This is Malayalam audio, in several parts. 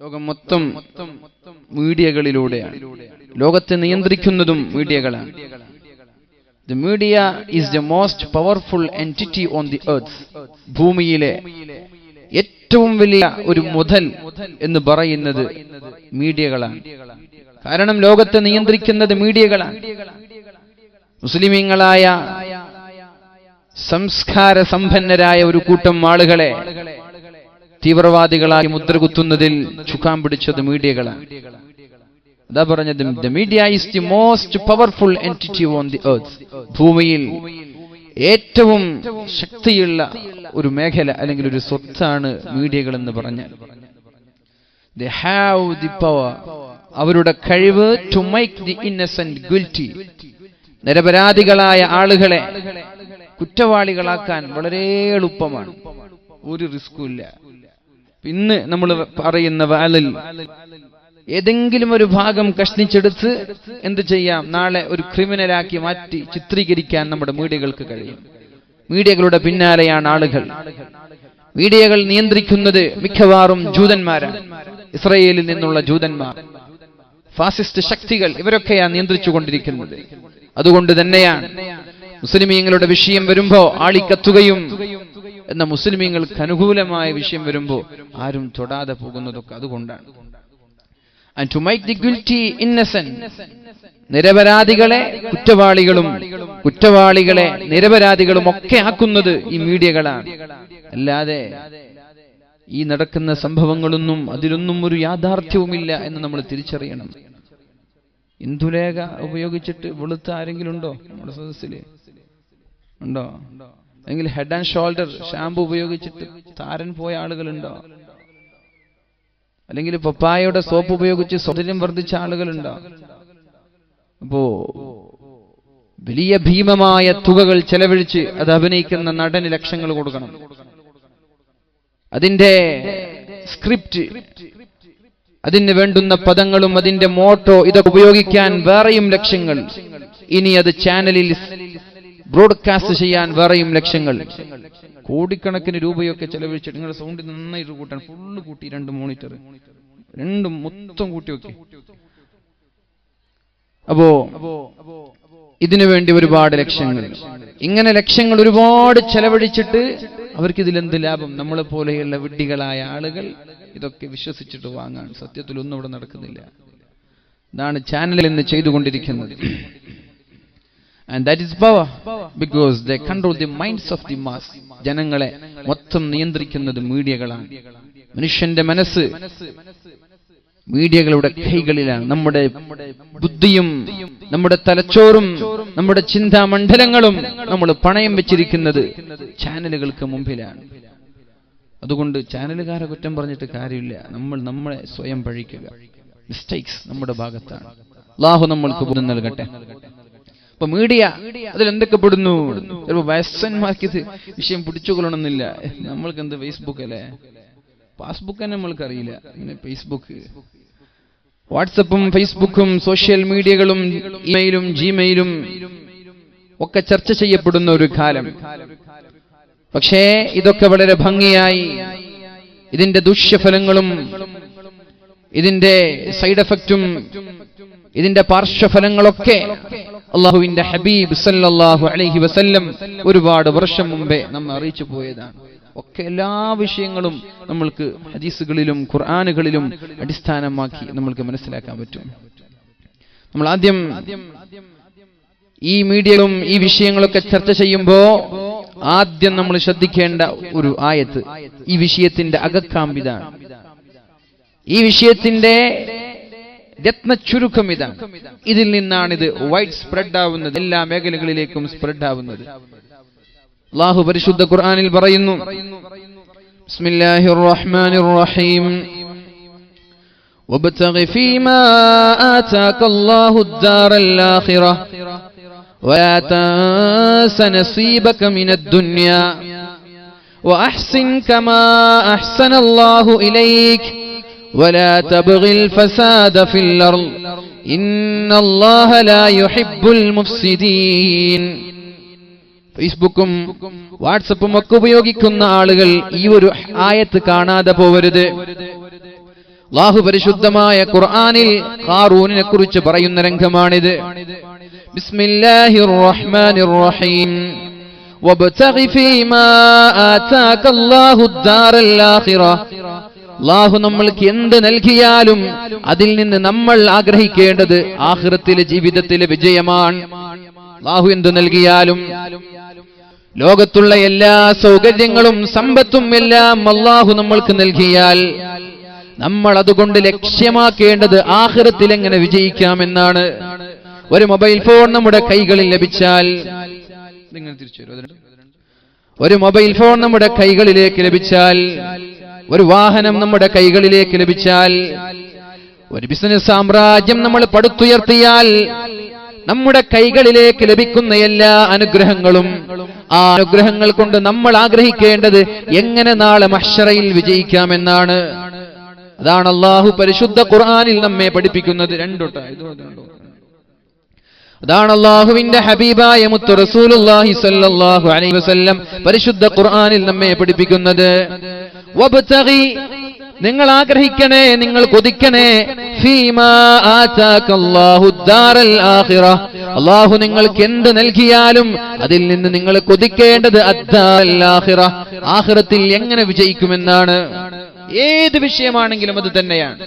ലോകം മൊത്തം മീഡിയകളിലൂടെയാണ്. ലോകത്തെ നിയന്ത്രിക്കുന്നതും മീഡിയകളാണ്. The media is the most powerful entity on the earth. ഭൂമിയിലെ ഏറ്റവും വലിയ ഒരു മുതൽ എന്ന് പറയുന്നത് മീഡിയകളാണ്. കാരണം ലോകത്തെ നിയന്ത്രിക്കുന്നത് മീഡിയകളാണ്. മുസ്ലിമീങ്ങളായ സംസ്കാര സമ്പന്നരായ ഒരു കൂട്ടം ആളുകളെ തീവ്രവാദികളായി മുദ്രകുത്തുന്നതിൽ ചുക്കാൻ പിടിച്ചത് മീഡിയകളാണ്. അതാ പറഞ്ഞത്, the media is the most powerful entity on the earth. ഭൂമിയിൽ ഏറ്റവും ശക്തിയുള്ള ഒരു മേഖല അല്ലെങ്കിൽ ഒരു സ്വത്താണ് മീഡിയകൾ എന്ന് പറഞ്ഞാൽ. they have the power, അവരുടെ കഴിവ് to make the innocent guilty, നിരപരാധികളായ ആളുകളെ കുറ്റവാളികളാക്കാൻ വളരെ എളുപ്പമാണ്, ഒരു റിസ്കും ഇല്ല. ഇന്ന് നമ്മൾ പറയുന്ന വാലിൽ ഏതെങ്കിലും ഒരു ഭാഗം കഷ്ണിച്ചെടുത്ത് എന്ത് ചെയ്യാം, നാളെ ഒരു ക്രിമിനലാക്കി മാറ്റി ചിത്രീകരിക്കാൻ നമ്മുടെ മീഡിയകൾക്ക് കഴിയും. മീഡിയകളുടെ പിന്നാലെയാണ് ആളുകൾ. മീഡിയകൾ നിയന്ത്രിക്കുന്നത് മിക്കവാറും ജൂതന്മാരാണ്. ഇസ്രായേലിൽ നിന്നുള്ള ജൂതന്മാർ, ഫാസിസ്റ്റ് ശക്തികൾ, ഇവരൊക്കെയാണ് നിയന്ത്രിച്ചുകൊണ്ടിരിക്കുന്നത്. അതുകൊണ്ട് തന്നെയാണ് മുസ്ലിമീങ്ങളുടെ വിഷയം വരുമ്പോ ആളിക്കത്തുകയും എന്ന മുസ്ലിമീങ്ങൾക്ക് അനുകൂലമായ വിഷയം വരുമ്പോ ആരും തൊടാതെ പോകുന്നതൊക്കെ അതുകൊണ്ടാണ്. And to make the guilty innocent, നിരപരാധികളെ കുറ്റവാളികളും കുറ്റവാളികളെ നിരപരാധികളും ഒക്കെ ആക്കുന്നത് ഈ മീഡിയകളാണ്. അല്ലാതെ ഈ നടക്കുന്ന സംഭവങ്ങളൊന്നും അതിലൊന്നും ഒരു യാഥാർത്ഥ്യവുമില്ല എന്ന് നമ്മൾ തിരിച്ചറിയണം. ഇന്ദുലേഖ ഉപയോഗിച്ചിട്ട് വെളുത്ത ആരെങ്കിലും ഉണ്ടോ നമ്മുടെ സദസ്സിൽ? ഉണ്ടോ? അല്ലെങ്കിൽ ഹെഡ് ആൻഡ് ഷോൾഡർ ഷാമ്പു ഉപയോഗിച്ചിട്ട് താരൻ പോയ ആളുകളുണ്ടോ? അല്ലെങ്കിൽ പപ്പായയുടെ സോപ്പ് ഉപയോഗിച്ച് സൗന്ദര്യം വർദ്ധിച്ച ആളുകളുണ്ടോ? അപ്പോ വലിയ ഭീമമായ തുകകൾ ചെലവഴിച്ച് അത് അഭിനയിക്കുന്ന നടന് ലക്ഷങ്ങൾ കൊടുക്കണം. അതിന്റെ സ്ക്രിപ്റ്റ്, അതിന് വേണ്ടുന്ന പദങ്ങളും അതിന്റെ മോട്ടോ ഇതൊക്കെ ഉപയോഗിക്കാൻ വേറെയും ലക്ഷങ്ങൾ. ഇനി അത് ചാനലിൽ ബ്രോഡ്കാസ്റ്റ് ചെയ്യാൻ വേറെയും ലക്ഷങ്ങൾ. കോടിക്കണക്കിന് രൂപയൊക്കെ ചെലവഴിച്ചിട്ട് നിങ്ങളുടെ സൗണ്ട് നന്നായിട്ട് കൂട്ടാൻ ഫുള്ള് കൂട്ടി, 2 മോണിറ്റർ രണ്ടും മൊത്തം കൂട്ടി വെക്കി. അപ്പോ ഇതിനു വേണ്ടി ഒരുപാട് ലക്ഷങ്ങൾ, ഇങ്ങനെ ലക്ഷങ്ങൾ ഒരുപാട് ചെലവഴിച്ചിട്ട് അവർക്ക് ഇതിലെന്ത് ലാഭം? നമ്മളെ പോലെയുള്ള വിഡ്ഢികളായ ആളുകൾ ഇതൊക്കെ വിശ്വസിച്ചിട്ട് വാങ്ങാൻ. സത്യത്തിൽ ഒന്നും ഇവിടെ നടക്കുന്നില്ല. ഇതാണ് ചാനലിൽ നിന്ന് ചെയ്തുകൊണ്ടിരിക്കുന്നത്. And that is power because they control the minds of the mass. ജനങ്ങളെ മൊത്തം നിയന്ത്രിക്കുന്നത് മീഡിയകളാണ്. മനുഷ്യന്റെ മനസ്സ് മീഡിയകളുടെ കൈകളിലാണ്. നമ്മുടെ ബുദ്ധിയും നമ്മുടെ തലച്ചോറും നമ്മുടെ ചിന്താമണ്ഡലങ്ങളും നമ്മൾ പണയം വെച്ചിരിക്കുന്നത് ചാനലുകൾക്ക് മുമ്പിലാണ്. അതുകൊണ്ട് ചാനലുകാരെ കുറ്റം പറഞ്ഞിട്ട് കാര്യമില്ല. നമ്മളെ സ്വയം പഴിക്കുക. മിസ്റ്റേക്സ് നമ്മുടെ ഭാഗത്താണ്. അല്ലാഹു നമ്മൾക്ക് ബോധം നൽകട്ടെ. അപ്പൊ മീഡിയ അതിലെന്തൊക്കെ പെടുന്നു? ചിലപ്പോൾ വയസ്സന്മാർക്ക് ഇത് വിഷയം പിടിച്ചുകൊള്ളണമെന്നില്ല. നമ്മൾക്ക് എന്ത് ഫേസ്ബുക്ക് അല്ലേ, പാസ്ബുക്ക് തന്നെ നമ്മൾക്ക് അറിയില്ല. ഇങ്ങനെ ഫേസ്ബുക്ക്, വാട്സപ്പും ഫേസ്ബുക്കും സോഷ്യൽ മീഡിയകളും ഇമെയിലും ജിമെയിലും ഒക്കെ ചർച്ച ചെയ്യപ്പെടുന്ന ഒരു കാലം. പക്ഷേ ഇതൊക്കെ വളരെ ഭംഗിയായി ഇതിന്റെ ദൂഷ്യഫലങ്ങളും ഇതിന്റെ സൈഡ് എഫക്റ്റും ഇതിന്റെ പാർശ്വഫലങ്ങളൊക്കെ അല്ലാഹുവിന്റെ ഹബീബ് സല്ലല്ലാഹു അലൈഹി വസല്ലം ഒരുപാട് വർഷം മുമ്പേ നമ്മെ അറിയിച്ചു പോയതാണ്. ഒക്കെ എല്ലാ വിഷയങ്ങളും നമ്മൾക്ക് ഹദീസുകളിലും ഖുർആനുകളിലും അടിസ്ഥാനമാക്കി നമ്മൾക്ക് മനസ്സിലാക്കാൻ പറ്റും. നമ്മൾ ആദ്യം ഈ മീഡിയകളും ഈ വിഷയങ്ങളൊക്കെ ചർച്ച ചെയ്യുമ്പോ ആദ്യം നമ്മൾ ശ്രദ്ധിക്കേണ്ട ഒരു ആയത്ത്, ഈ വിഷയത്തിന്റെ അകക്കാമ്പിതാണ്. ഈ വിഷയത്തിന്റെ രത്ന ചുരുക്കം ഇതാണ്. ഇതിൽ നിന്നാണ് ഇത് വൈഡ് സ്പ്രെഡ് ആവുന്നത്, എല്ലാ മേഖലകളിലേക്കും സ്പ്രെഡ് ആവുന്നത്. അല്ലാഹു പരിശുദ്ധ ഖുർആനിൽ പറയുന്നു, ബിസ്മില്ലാഹിർ റഹ്മാനിർ റഹീം, വബ്തഗി ഫീമാ ആതാകല്ലാഹു അദ്ദാറൽ ആഖിറ വലാ തൻസ നസീബക മിനദ് ദുനിയ വഅഹ്സിൻ കമാ അഹ്സനല്ലാഹു ഇലൈക ولا تبغ الفساد في الأرض إن الله لا يحب المفسدين. ഫേസ്ബുക്കും വാട്സപ്പും ഒക്കെ ഉപയോഗിക്കുന്ന ആളുകൾ ഈ ഒരു ആയത്ത് കാണാതെ പോവരുത്. അല്ലാഹു പരിശുദ്ധമായ ഖുർആനിൽ ഖാറൂനിനെ കുറിച്ച് പറയുന്ന രംഗമാണിത്. ബിസ്മില്ലാഹിർ റഹ്മാനിർ റഹീം. വബ്തഗി ഫീമാ ആതാകല്ലാഹു ദാറൽ ആഖിറ. അല്ലാഹു നമ്മൾക്ക് എന്ത് നൽകിയാലും അതിൽ നിന്ന് നമ്മൾ ആഗ്രഹിക്കേണ്ടത് ആഖിറത്തിലെ ജീവിതത്തിലെ വിജയമാണ്. അല്ലാഹു എന്ത് നൽകിയാലും, ലോകത്തുള്ള എല്ലാ സൗകര്യങ്ങളും സമ്പത്തും എല്ലാം അല്ലാഹു നമ്മൾക്ക് നൽകിയാൽ നമ്മൾ അതുകൊണ്ട് ലക്ഷ്യമാക്കേണ്ടത് ആഖിറത്തിൽ എങ്ങനെ വിജയിക്കാമെന്നാണ്. ഒരു മൊബൈൽ ഫോൺ നമ്മുടെ കൈകളിൽ ലഭിച്ചാൽ, ഒരു മൊബൈൽ ഫോൺ നമ്മുടെ കൈകളിലേക്ക് ലഭിച്ചാൽ, ഒരു വാഹനം നമ്മുടെ കൈകളിലേക്ക് ലഭിച്ചാൽ, ഒരു ബിസിനസ് സാമ്രാജ്യം നമ്മൾ പടുത്തുയർത്തിയാൽ, നമ്മുടെ കൈകളിലേക്ക് ലഭിക്കുന്ന എല്ലാ അനുഗ്രഹങ്ങളും, ആ അനുഗ്രഹങ്ങൾ കൊണ്ട് നമ്മൾ ആഗ്രഹിക്കേണ്ടത് എങ്ങനെ നാളെ മഹ്ശറയിൽ വിജയിക്കാമെന്നാണ്. അതാണ് അല്ലാഹു പരിശുദ്ധ ഖുർആനിൽ നമ്മെ പഠിപ്പിക്കുന്നത്. അതാണ് അല്ലാഹുവിന്റെ ഹബീബായ മുത്ത് റസൂലുള്ളാഹി സ്വല്ലല്ലാഹു അലൈഹി വസല്ലം പരിശുദ്ധ ഖുർആനിൽ നമ്മെ പഠിപ്പിക്കുന്നത്. വബ്തഗി, നിങ്ങൾ ആഗ്രഹിക്കണേ, നിങ്ങൾ കൊതിക്കണേ, ഫീമാ ആതാകല്ലാഹു ദാറൽ ആഖിറ. അല്ലാഹു നിങ്ങൾക്ക് എന്ത് നൽകിയാലും അതിൽ നിന്ന് നിങ്ങൾ കൊതിക്കേണ്ടത് അദ്ദാറൽ ആഖിറ, ആഖിറത്തിൽ എങ്ങനെ വിജയിക്കുമെന്നാണ്. ഏത് വിഷയമാണെങ്കിലും അത് തന്നെയാണ്.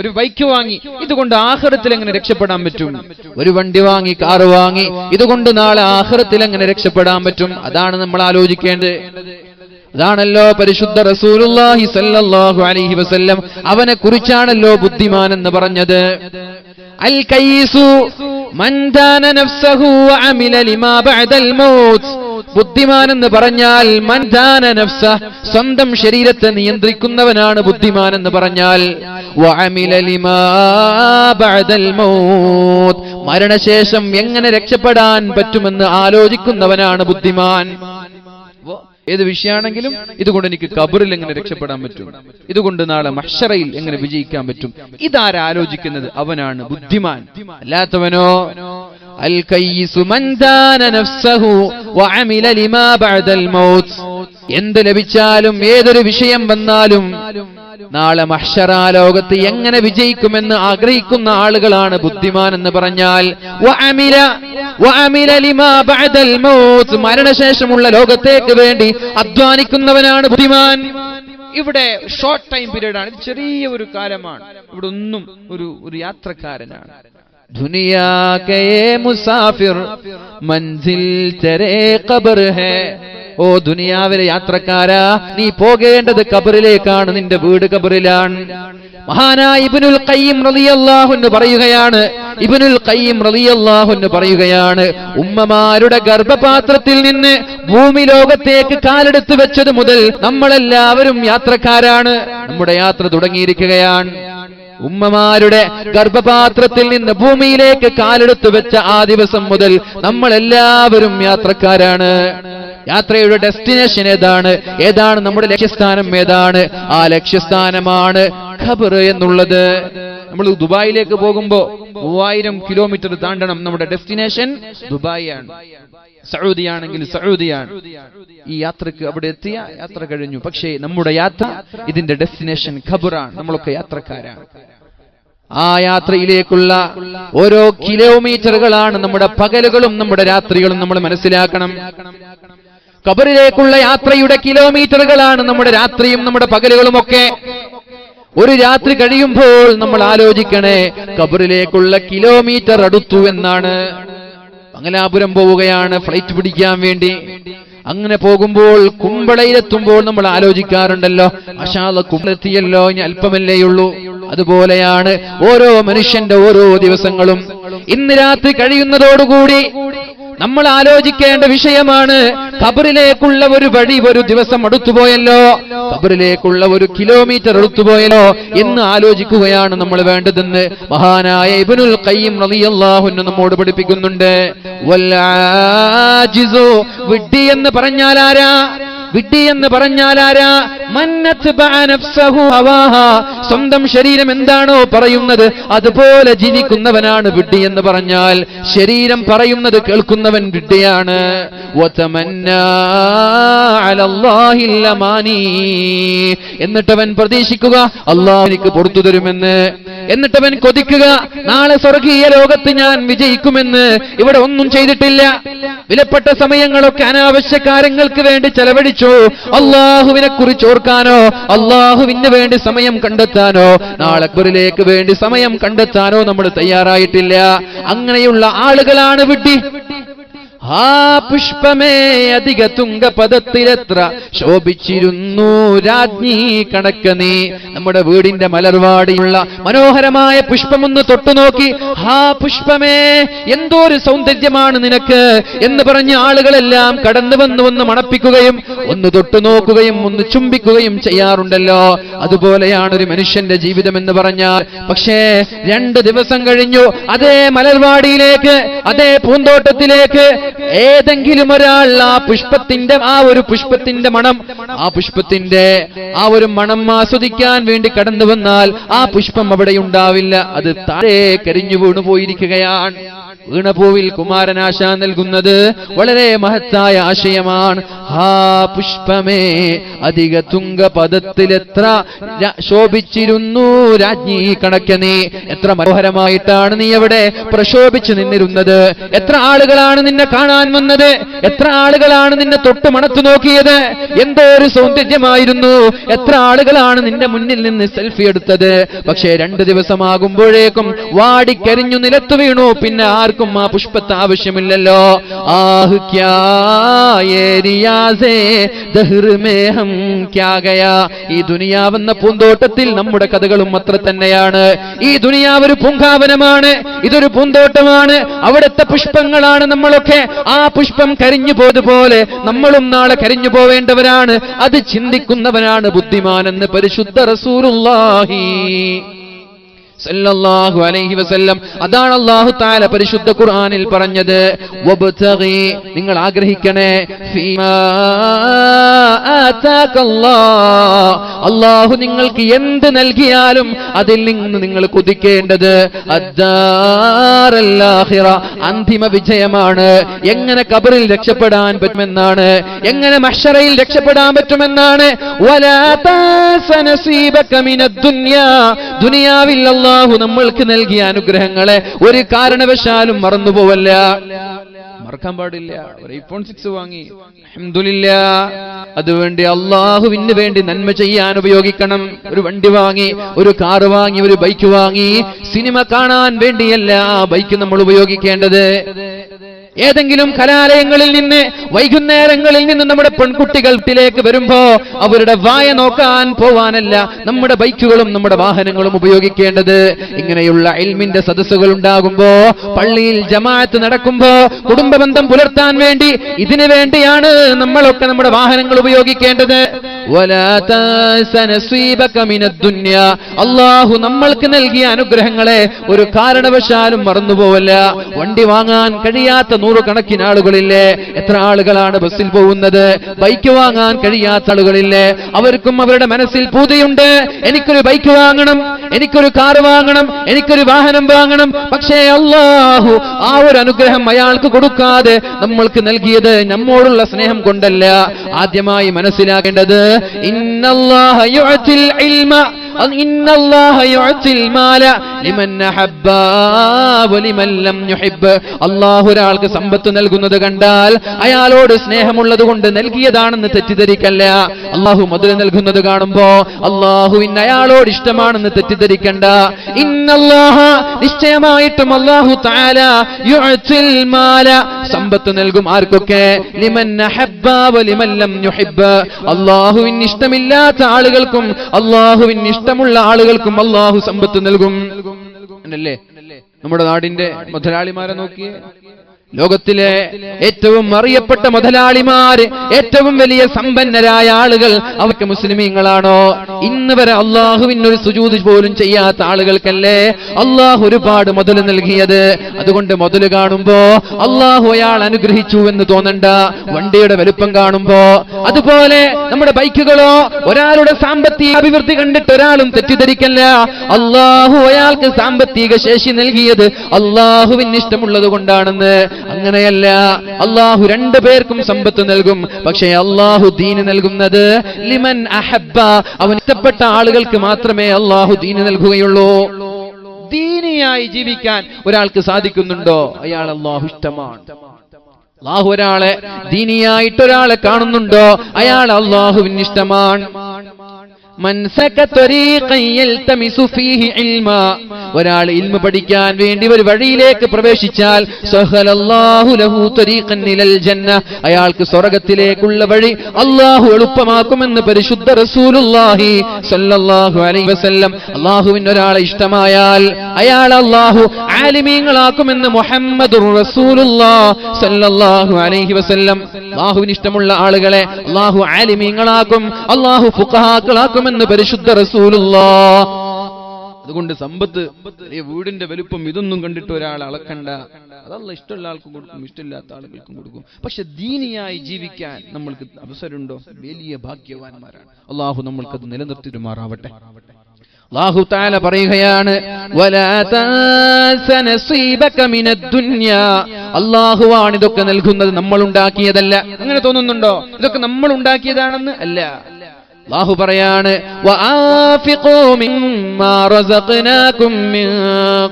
ഒരു ബൈക്ക് വാങ്ങി, ഇതുകൊണ്ട് ആഖിറത്തിൽ എങ്ങനെ രക്ഷപ്പെടാൻ പറ്റും? ഒരു വണ്ടി വാങ്ങി, കാറ് വാങ്ങി, ഇതുകൊണ്ട് നാളെ ആഖിറത്തിൽ എങ്ങനെ രക്ഷപ്പെടാൻ പറ്റും? അതാണ് നമ്മൾ ആലോചിക്കേണ്ടത്. അതാണല്ലോ പരിശുദ്ധ റസൂലുള്ളാഹി സ്വല്ലല്ലാഹു അലൈഹി വസല്ലം അവനെ കുറിച്ചാണല്ലോ ബുദ്ധിമാൻ എന്ന് പറഞ്ഞത്. അൽ കയ്യിസു മൻ ദാന നഫ്സഹു വഅമില ലിമാ ബഅദൽ മൗത്ത്. ബുദ്ധിമാൻ എന്ന് പറഞ്ഞാൽ മൻ ദാന നഫ്സ, സ്വന്തം ശരീരത്തെ നിയന്ത്രിക്കുന്നവനാണ് ബുദ്ധിമാൻ എന്ന് പറഞ്ഞാൽ. വഅമില ലിമാ ബഅദൽ മൗത്ത്, മരണശേഷം എങ്ങനെ രക്ഷപ്പെടാൻ പറ്റുമെന്ന് ആലോചിക്കുന്നവനാണ് ബുദ്ധിമാൻ. ഏത് വിഷയമാണെങ്കിലും ഇതുകൊണ്ട് എനിക്ക് ഖബറിൽ എങ്ങനെ രക്ഷപ്പെടാൻ പറ്റും, ഇതുകൊണ്ട് നാളെ മഹ്ശറയിൽ എങ്ങനെ വിജയിക്കാൻ പറ്റും, ഇതാരാലോചിക്കുന്നത് അവനാണ് ബുദ്ധിമാൻ. അല്ലാത്തവനോ അൽ കയ്യിസു മൻ ദാന നഫ്സഹു വഅമില ലിമാ ബഅദൽ മൗത്ത്. എന്ത് ലഭിച്ചാലും, ഏതൊരു വിഷയം വന്നാലും നാളെ മഹ്ശറ ലോകത്ത് എങ്ങനെ വിജയിക്കുമെന്ന് ആഗ്രഹിക്കുന്ന ആളുകളാണ് ബുദ്ധിമാൻ എന്ന് പറഞ്ഞാൽ. വഅമില ലിമാ ബഅദൽ മൗത്ത്, മരണശേഷമുള്ള ലോകത്തേക്ക് വേണ്ടി അധ്വാനിക്കുന്നവനാണ് ബുദ്ധിമാൻ. ഇവിടെ ഷോർട്ട് ടൈം പീരീഡ് ആണ്, ഇത് ചെറിയ ഒരു കാലമാണ്. ഇവിടെ ഒന്നും ഒരു യാത്രക്കാരനാണ്. ദുനിയാ കേ മുസാഫിർ മൻസിൽ തെരേ ഖബർ ഹേ. ഓ ദുനിയാവിലെ യാത്രക്കാരാ, നീ പോകേണ്ടത് ഖബറിലേക്കാണ്, നിന്റെ വീട് ഖബറിലാണ്. മഹാനായ ഇബ്നുൽ ഖയ്യിം റളിയല്ലാഹു അൻഹു പറയുകയാണ്, ഇബ്നുൽ ഖയ്യിം റളിയല്ലാഹു അൻഹു പറയുകയാണ്, ഉമ്മമാരുടെ ഗർഭപാത്രത്തിൽ നിന്ന് ഭൂമി ലോകത്തേക്ക് കാലെടുത്ത് വെച്ചത് മുതൽ നമ്മളെല്ലാവരും യാത്രക്കാരാണ്. നമ്മുടെ യാത്ര തുടങ്ങിയിരിക്കുകയാണ്. ഉമ്മമാരുടെ ഗർഭപാത്രത്തിൽ നിന്ന് ഭൂമിയിലേക്ക് കാലെടുത്ത് വെച്ച ആ ദിവസം മുതൽ നമ്മളെല്ലാവരും യാത്രക്കാരാണ്. യാത്രയുടെ ഡെസ്റ്റിനേഷൻ ഏതാണ് നമ്മുടെ ലക്ഷ്യസ്ഥാനം ഏതാണ്? ആ ലക്ഷ്യസ്ഥാനമാണ് ഖബർ എന്നുള്ളത്. നമ്മൾ ദുബായിലേക്ക് പോകുമ്പോ 3000 കിലോമീറ്റർ താണ്ടണം. നമ്മുടെ ഡെസ്റ്റിനേഷൻ ദുബായ് ആണ്. സൗദി ആണെങ്കിൽ സൗദിയാണ്. ഈ യാത്രക്ക് അവിടെ എത്തിയ യാത്ര കഴിഞ്ഞു. പക്ഷേ നമ്മുടെ യാത്ര, ഇതിന്റെ ഡെസ്റ്റിനേഷൻ ഖബറാണ്. നമ്മളൊക്കെ യാത്രക്കാരാണ്. ആ യാത്രയിലേക്കുള്ള ഓരോ കിലോമീറ്ററുകളാണ് നമ്മുടെ പകലുകളും നമ്മുടെ രാത്രികളും. നമ്മൾ മനസ്സിലാക്കണം, ഖബറിലേക്കുള്ള യാത്രയുടെ കിലോമീറ്ററുകളാണ് നമ്മുടെ രാത്രിയും നമ്മുടെ പകലുകളും ഒക്കെ. ഒരു രാത്രി കഴിയുമ്പോൾ നമ്മൾ ആലോചിക്കണേ, ഖബറിലേക്കുള്ള കിലോമീറ്റർ അടുത്തു എന്നാണ്. മംഗലാപുരം പോവുകയാണ് ഫ്ലൈറ്റ് പിടിക്കാൻ വേണ്ടി. അങ്ങനെ പോകുമ്പോൾ കുമ്പളയിലെത്തുമ്പോൾ നമ്മൾ ആലോചിക്കാറുണ്ടല്ലോ, മാഷാ അല്ലാഹ് കുമ്പളെത്തിയല്ലോ, ഇനി അല്പമല്ലേയുള്ളൂ. അതുപോലെയാണ് ഓരോ മനുഷ്യന്റെ ഓരോ ദിവസങ്ങളും. ഇന്ന് രാത്രി കഴിയുന്നതോടുകൂടി നമ്മൾ ആലോചിക്കേണ്ട വിഷയമാണ്, ഖബറിലേക്കുള്ള ഒരു വഴി, ഒരു ദിവസം അടുത്തുപോയല്ലോ, ഖബറിലേക്കുള്ള ഒരു കിലോമീറ്റർ അടുത്തുപോയല്ലോ എന്ന് ആലോചിക്കുകയാണ് നമ്മൾ വേണ്ടതെന്ന് മഹാനായ ഇബ്നുൽ ഖയ്യിം റളിയല്ലാഹു അൻഹു നമ്മോട് പഠിപ്പിക്കുന്നുണ്ട്. വൽ ആജിസു, വിഡ്ഢി എന്ന് പറഞ്ഞാൽ ആരാ? വിഡ്ഢി എന്ന് പറഞ്ഞാൽ ആരാ? മന്നത്ബഅ നഫ്സഹു ഹവാഹ, സ്വന്തം ശരീരം എന്താണോ പറയുന്നത് അതുപോലെ ജീവിക്കുന്നവനാണ് വിഡ്ഢി എന്ന് പറഞ്ഞാൽ. ശരീരം പറയുന്നത് കേൾക്കുന്നവൻ വിഡ്ഢിയാണ്. വതമന്നാ അലല്ലാഹിൽ അമാനി, എന്നിട്ടവൻ പ്രതീക്ഷിക്കുക അല്ലാഹു എനിക്ക് പുറത്തു തരുമെന്ന്. എന്നിട്ടവൻ കൊതിക്കുക നാളെ സ്വർഗീയ ലോകത്ത് ഞാൻ വിജയിക്കുമെന്ന്. ഇവിടെ ഒന്നും ചെയ്തിട്ടില്ല. വിലപ്പെട്ട സമയങ്ങളൊക്കെ അനാവശ്യ കാര്യങ്ങൾക്ക് വേണ്ടി ചെലവഴിച്ചു. അള്ളാഹുവിനെ കുറിച്ച് ഓർക്കാനോ അള്ളാഹുവിന് വേണ്ടി സമയം കണ്ടെത്താനോ നാളെ അക്ബറിലേക്ക് വേണ്ടി സമയം കണ്ടെത്താനോ നമ്മൾ തയ്യാറായിട്ടില്ല. അങ്ങനെയുള്ള ആളുകളാണ് വിഡ്ഢി. ആ പുഷ്പമേ അധിക തുംഗപദത്തിലെത്ര ശോഭിച്ചിരുന്നു രാജ്ഞി കണക്ക നീ. നമ്മുടെ വീടിന്റെ മലർവാടിയുള്ള മനോഹരമായ പുഷ്പമൊന്ന് തൊട്ടുനോക്കി, ആ പുഷ്പമേ എന്തോ ഒരു സൗന്ദര്യമാണ് നിനക്ക് എന്ന് പറഞ്ഞ് ആളുകളെല്ലാം കടന്നു വന്ന് ഒന്ന് മണപ്പിക്കുകയും ഒന്ന് തൊട്ടുനോക്കുകയും ഒന്ന് ചുംബിക്കുകയും ചെയ്യാറുണ്ടല്ലോ. അതുപോലെയാണ് ഒരു മനുഷ്യന്റെ ജീവിതം എന്ന് പറഞ്ഞാൽ. പക്ഷേ 2 ദിവസം കഴിഞ്ഞു അതേ മലർവാടിയിലേക്ക്, അതേ പൂന്തോട്ടത്തിലേക്ക് ഏതെങ്കിലും ഒരാൾ ആ ഒരു പുഷ്പത്തിന്റെ മണം, ആ ഒരു മണം ആസ്വദിക്കാൻ വേണ്ടി കടന്നു വന്നാൽ ആ പുഷ്പം അവിടെ ഉണ്ടാവില്ല. അത് താഴെ കരിഞ്ഞു വീണു പോയിരിക്കുകയാണ്. വീണപൂവിൽ കുമാരനാശാൻ നൽകുന്നത് വളരെ മഹത്തായ ആശയമാണ്. ആ പുഷ്പമേ അധിക തുംഗപദത്തിലെത്ര ശോഭിച്ചിരുന്നു രാജ്ഞി കണക്ക നീ. എത്ര മനോഹരമായിട്ടാണ് നീ അവിടെ പ്രശോഭിച്ചു നിന്നിരുന്നത്. എത്ര ആളുകളാണ് നിന്നെ കാണാൻ വന്നത്. എത്ര ആളുകളാണ് നിന്നെ തൊട്ട് മണത്തു നോക്കിയത്. എന്തോ ഒരു സൗന്ദര്യമായിരുന്നു. എത്ര ആളുകളാണ് നിന്റെ മുന്നിൽ നിന്ന് സെൽഫി എടുത്തത്. പക്ഷേ 2 ദിവസമാകുമ്പോഴേക്കും വാടിക്കരിഞ്ഞു നിലത്തു വീണു. പിന്നെ ആർക്കും ആ പുഷ്പത്തെ ആവശ്യമില്ലല്ലോ. ആഹ് ക്യാ യേ റിയാസേ ദഹ്ർ മേ ഹം ക്യാ ഗയാ. ഈ ദുനിയാവെന്ന പൂന്തോട്ടത്തിൽ നമ്മുടെ കഥകളും അത്ര തന്നെയാണ്. ഈ ദുനിയാവ് ഒരു പൂങ്കാവനമാണ്, ഇതൊരു പൂന്തോട്ടമാണ്. അവിടുത്തെ പുഷ്പങ്ങളാണ് നമ്മളൊക്കെ. ആ പുഷ്പം കരിഞ്ഞു പോയതുപോലെ നമ്മളും നാളെ കരിഞ്ഞു പോവേണ്ടവരാണ്. അത് ചിന്തിക്കുന്നവനാണ് ബുദ്ധിമാനെന്ന് പരിശുദ്ധ റസൂലുള്ളാഹി സല്ലല്ലാഹു അലൈഹി വസല്ലം. അതാണ് അല്ലാഹു തആല പരിശുദ്ധ ഖുർആനിൽ പറഞ്ഞത്. വബ്തഗി, നിങ്ങൾ ആഗ്രഹിക്കണേ, ഫീമാ ആതാകല്ലാഹ്, അല്ലാഹു നിങ്ങൾക്ക് എന്ത് നൽകിയാലും അതിൽ നിന്ന് നിങ്ങൾ കൊതിക്കേണ്ടത് അദ്ദാറൽ ആഖിറ, അന്തിമ വിജയമാണ്. എങ്ങനെ ഖബറിൽ രക്ഷപ്പെടാൻ പറ്റുമെന്നാണ്, എങ്ങനെ മഹ്ശറയിൽ രക്ഷപ്പെടാൻ പറ്റുമെന്നാണ്. വലാ തൻസ നസീബക മിനദ് ദുനിയാ, ദുനിയാവിൽ അല്ലാഹു നമ്മൾക്ക് നൽകിയ അനുഗ്രഹങ്ങളെ ഒരു കാരണവശാലും മറന്നുപോവല്ല, മറക്കാൻ പാടില്ല. ഒരു iPhone 6 വാങ്ങി, അൽഹംദുലില്ലാഹ്. അതുവേണ്ടി അള്ളാഹുവിന് വേണ്ടി നന്മ ചെയ്യാൻ ഉപയോഗിക്കണം. ഒരു വണ്ടി വാങ്ങി, ഒരു കാറ് വാങ്ങി, ഒരു ബൈക്ക് വാങ്ങി, സിനിമ കാണാൻ വേണ്ടിയല്ല ആ ബൈക്ക് നമ്മൾ ഉപയോഗിക്കേണ്ടത്. ഏതെങ്കിലും കലാലയങ്ങളിൽ നിന്ന് വൈകുന്നേരങ്ങളിൽ നിന്ന് നമ്മുടെ പെൺകുട്ടികൾ വീട്ടിലേക്ക് വരുമ്പോ അവരുടെ വായ നോക്കാൻ പോവാനല്ല നമ്മുടെ ബൈക്കുകളും നമ്മുടെ വാഹനങ്ങളും ഉപയോഗിക്കേണ്ടത്. ഇങ്ങനെയുള്ള ഇൽമിന്റെ സദസ്സുകൾ ഉണ്ടാകുമ്പോ, പള്ളിയിൽ ജമാഅത്ത് നടക്കുമ്പോ, കുടുംബ ബന്ധം പുലർത്താൻ വേണ്ടി, ഇതിനു വേണ്ടിയാണ് നമ്മളൊക്കെ നമ്മുടെ വാഹനങ്ങൾ ഉപയോഗിക്കേണ്ടത്. അല്ലാഹു നമ്മൾക്ക് നൽകിയ അനുഗ്രഹങ്ങളെ ഒരു കാരണവശാലും മറന്നുപോവല്ല. വണ്ടി വാങ്ങാൻ കഴിയാത്ത 100 കണക്കിന് ആളുകളില്ലേ? എത്ര ആളുകളാണ് ബസ്സിൽ പോകുന്നത്? ബൈക്ക് വാങ്ങാൻ കഴിയാത്ത ആളുകളില്ലേ? അവർക്കും അവരുടെ മനസ്സിൽ പൂതിയുണ്ട്, എനിക്കൊരു ബൈക്ക് വാങ്ങണം, എനിക്കൊരു കാർ വാങ്ങണം, എനിക്കൊരു വാഹനം വാങ്ങണം. പക്ഷേ അല്ലാഹു ആ ഒരു അനുഗ്രഹം അയാൾക്ക് കൊടുക്കാതെ നമ്മൾക്ക് നൽകിയത് നമ്മോടുള്ള സ്നേഹം കൊണ്ടല്ല. ആദ്യമായി മനസ്സിലാക്കേണ്ടത് ഇന്നല്ലാഹ യുഅതിൽ ഇൽമ ഇന്നല്ലാഹ യുഅതിൽ മാല ലിമൻ അഹബ്ബ വലിമൻ ലം യുഹിബ്ബ്. അല്ലാഹു ഒരാൾക്ക് സമ്പത്ത് നൽകുന്നത് കണ്ടാൽ അയാളോട് സ്നേഹമുള്ളത് കൊണ്ട് നൽകിയതാണെന്ന് തെറ്റിദ്ധരിക്കല്ല. അല്ലാഹു മുതൽ നൽകുന്നത് കാണുമ്പോ അല്ലാഹുവിന് അയാളോട് ഇഷ്ടമാണെന്ന് തെറ്റിദ്ധരിക്കണ്ട. ഇന്നല്ലാഹ, നിശ്ചയമായിട്ടും അല്ലാഹു തആല യുഅതിൽ മാല, സമ്പത്ത് നൽകും. ആർക്കൊക്കെ? ലിമൻ അഹബ്ബ വലിമൻ ലം യുഹിബ്ബ്. അല്ലാഹുവിന് ഇഷ്ടമില്ലാത്ത ആളുകൾക്കും അല്ലാഹുവിന് ഇഷ്ടമുള്ള ആളുകൾക്കും അല്ലാഹു സമ്പത്ത് നൽകും. അല്ലേ? നമ്മുടെ നാടിന്റെ മുതലാളിമാരെ നോക്കിയേ, ലോകത്തിലെ ഏറ്റവും അറിയപ്പെട്ട മുതലാളിമാര്, ഏറ്റവും വലിയ സമ്പന്നരായ ആളുകൾ, അവർക്ക് മുസ്ലിമീങ്ങളാണോ? ഇന്ന് വരെ അള്ളാഹുവിനൊരു സുജൂദ് പോലും ചെയ്യാത്ത ആളുകൾക്കല്ലേ അള്ളാഹു ഒരുപാട് മുതൽ നൽകിയത്. അതുകൊണ്ട് മുതൽ കാണുമ്പോ അള്ളാഹു അയാൾ അനുഗ്രഹിച്ചു എന്ന് തോന്നണ്ട, വണ്ടിയുടെ വലുപ്പം കാണുമ്പോ. അതുപോലെ നമ്മുടെ ബൈക്കുകളോ, ഒരാളുടെ സാമ്പത്തിക അഭിവൃദ്ധി കണ്ടിട്ട് ഒരാളും തെറ്റിദ്ധരിക്കല്ല. അള്ളാഹു അയാൾക്ക് സാമ്പത്തിക ശേഷി നൽകിയത് അള്ളാഹുവിന് ഇഷ്ടമുള്ളത് കൊണ്ടാണെന്ന്. അങ്ങനെയല്ല, അള്ളാഹു രണ്ടു പേർക്കും സമ്പത്ത് നൽകും. പക്ഷേ അള്ളാഹു ദീന് നൽകുന്നത് ലിമൻ അഹബ്ബ, അവൻ ഇഷ്ടപ്പെട്ട ആളുകൾക്ക് മാത്രമേ അള്ളാഹു ദീന് നൽകുകയുള്ളൂ. ദീനിയായി ജീവിക്കാൻ ഒരാൾക്ക് സാധിക്കുന്നുണ്ടോ? അയാൾ അള്ളാഹു ഇഷ്ടമാണ്. അള്ളാഹു ഒരാളെ ദീനിയായിട്ടൊരാളെ കാണുന്നുണ്ടോ? അയാൾ അള്ളാഹുവിന് ഇഷ്ടമാണ്. ഒരാൾ ഇൽമ പഠിക്കാൻ വേണ്ടി ഒരു വഴിയിലേക്ക് പ്രവേശിച്ചാൽ അയാൾക്ക് സ്വർഗ്ഗത്തിലേക്കുള്ള വഴി അള്ളാഹു എളുപ്പമാക്കുമെന്ന് പരിശുദ്ധ റസൂലുള്ളാഹി സ്വല്ലല്ലാഹു അലൈഹി വസല്ലം. അള്ളാഹുവിന് ഒരാളെ ഇഷ്ടമായാൽ അയാൾ അള്ളാഹു ആലിമീങ്ങളാക്കുമെന്ന് മുഹമ്മദുർ റസൂലുള്ളാഹി സ്വല്ലല്ലാഹു അലൈഹി വസല്ലം. അള്ളാഹുവിന് ഇഷ്ടമുള്ള ആളുകളെ അള്ളാഹു ആലിമീങ്ങളാക്കും, അള്ളാഹു ഫുഖഹാക്കളാക്കും എന്ന് പരിശുദ്ധ റസൂലുള്ളാഹ്. അതുകൊണ്ട് സമ്പത്ത്, വീടിന്റെ വലുപ്പം, ഇതൊന്നും കണ്ടിട്ട് ഒരാൾ അളക്കണ്ട. അതല്ല, ഇഷ്ടമുള്ള ആൾക്കും കൊടുക്കും, ഇഷ്ടമില്ലാത്ത ആളുകൾക്കും കൊടുക്കും. പക്ഷെ ദീനിയായി ജീവിക്കാൻ നമ്മൾക്ക് അവസരമുണ്ടോ? വലിയ ഭാഗ്യവാന്മാരാണ്. അള്ളാഹു നമ്മൾക്കത് നിലനിർത്തിരുമാറാവട്ടെ. അല്ലാഹു തആല പറയുകയാണ്, വലാ തൻസ നസീബക മിനദ് ദുനിയാ. അല്ലാഹുവാണ് ഇതൊക്കെ നൽകുന്നത്, നമ്മൾ ഉണ്ടാക്കിയതല്ല. അങ്ങനെ തോന്നുന്നുണ്ടോ ഇതൊക്കെ നമ്മൾ ഉണ്ടാക്കിയതാണെന്ന്? അല്ല. അല്ലാഹു പറയാണ്, വആഫിഖൂ മിമ്മാ റസഖ്നാകും മിൻ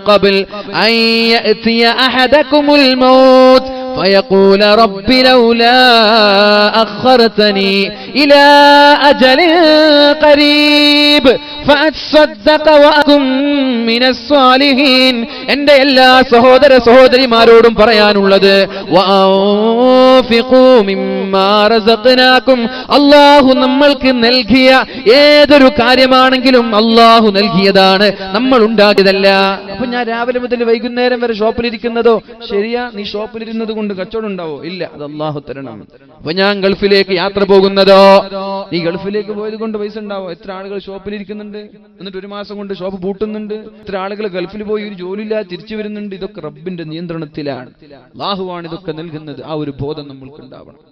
ഖബ്ൽ അൻ യഅതിയ അഹദകുമുൽ മൗത്ത് فيقول رب لولا أخرتني إلى أجل قريب فأتصدق وأكن من الصالحين. എൻ്റെ എല്ലാ സഹോദര സഹോദരിമാരോടും പറയാനുള്ളത്, വഅൻഫിഖൂ മിമ്മാ റസഖ്നാകും. അല്ലാഹു നമ്മൾക്ക് നൽകിയ ഏതൊരു കാര്യമാണെങ്കിലും അല്ലാഹു നൽകിയതാണ്, നമ്മൾ ഉണ്ടാക്കിയതല്ല. അപ്പൊ ഞാൻ രാവിലെ മുതൽ വൈകുന്നേരം വരെ ഷോപ്പിലിരിക്കുന്നതോ ശരിയാ? നീ ഷോപ്പിലിരുന്നത് കൊണ്ട് കച്ചവടം ഉണ്ടാവോ? ഇല്ല, അത് അല്ലാഹു തരണം. അപ്പൊ ഞാൻ ഗൾഫിലേക്ക് യാത്ര പോകുന്നതോ, നീ ഗൾഫിലേക്ക് പോയത് കൊണ്ട് പൈസ ഉണ്ടാവോ? എത്ര ആളുകൾ ഷോപ്പിലിരിക്കുന്നുണ്ട്, എന്നിട്ട് ഒരു മാസം കൊണ്ട് ഷോപ്പ് പൂട്ടുന്നുണ്ട്. എത്ര ആളുകൾ ഗൾഫിൽ പോയി ഒരു ജോലിയില്ലാതെ തിരിച്ചു വരുന്നുണ്ട്. ഇതൊക്കെ റബ്ബിന്റെ നിയന്ത്രണത്തിലാണ്. അല്ലാഹുവാണ് ഇതൊക്കെ നൽകുന്നത്. ആ ഒരു ബോധം നമ്മൾക്ക് ഉണ്ടാവണം.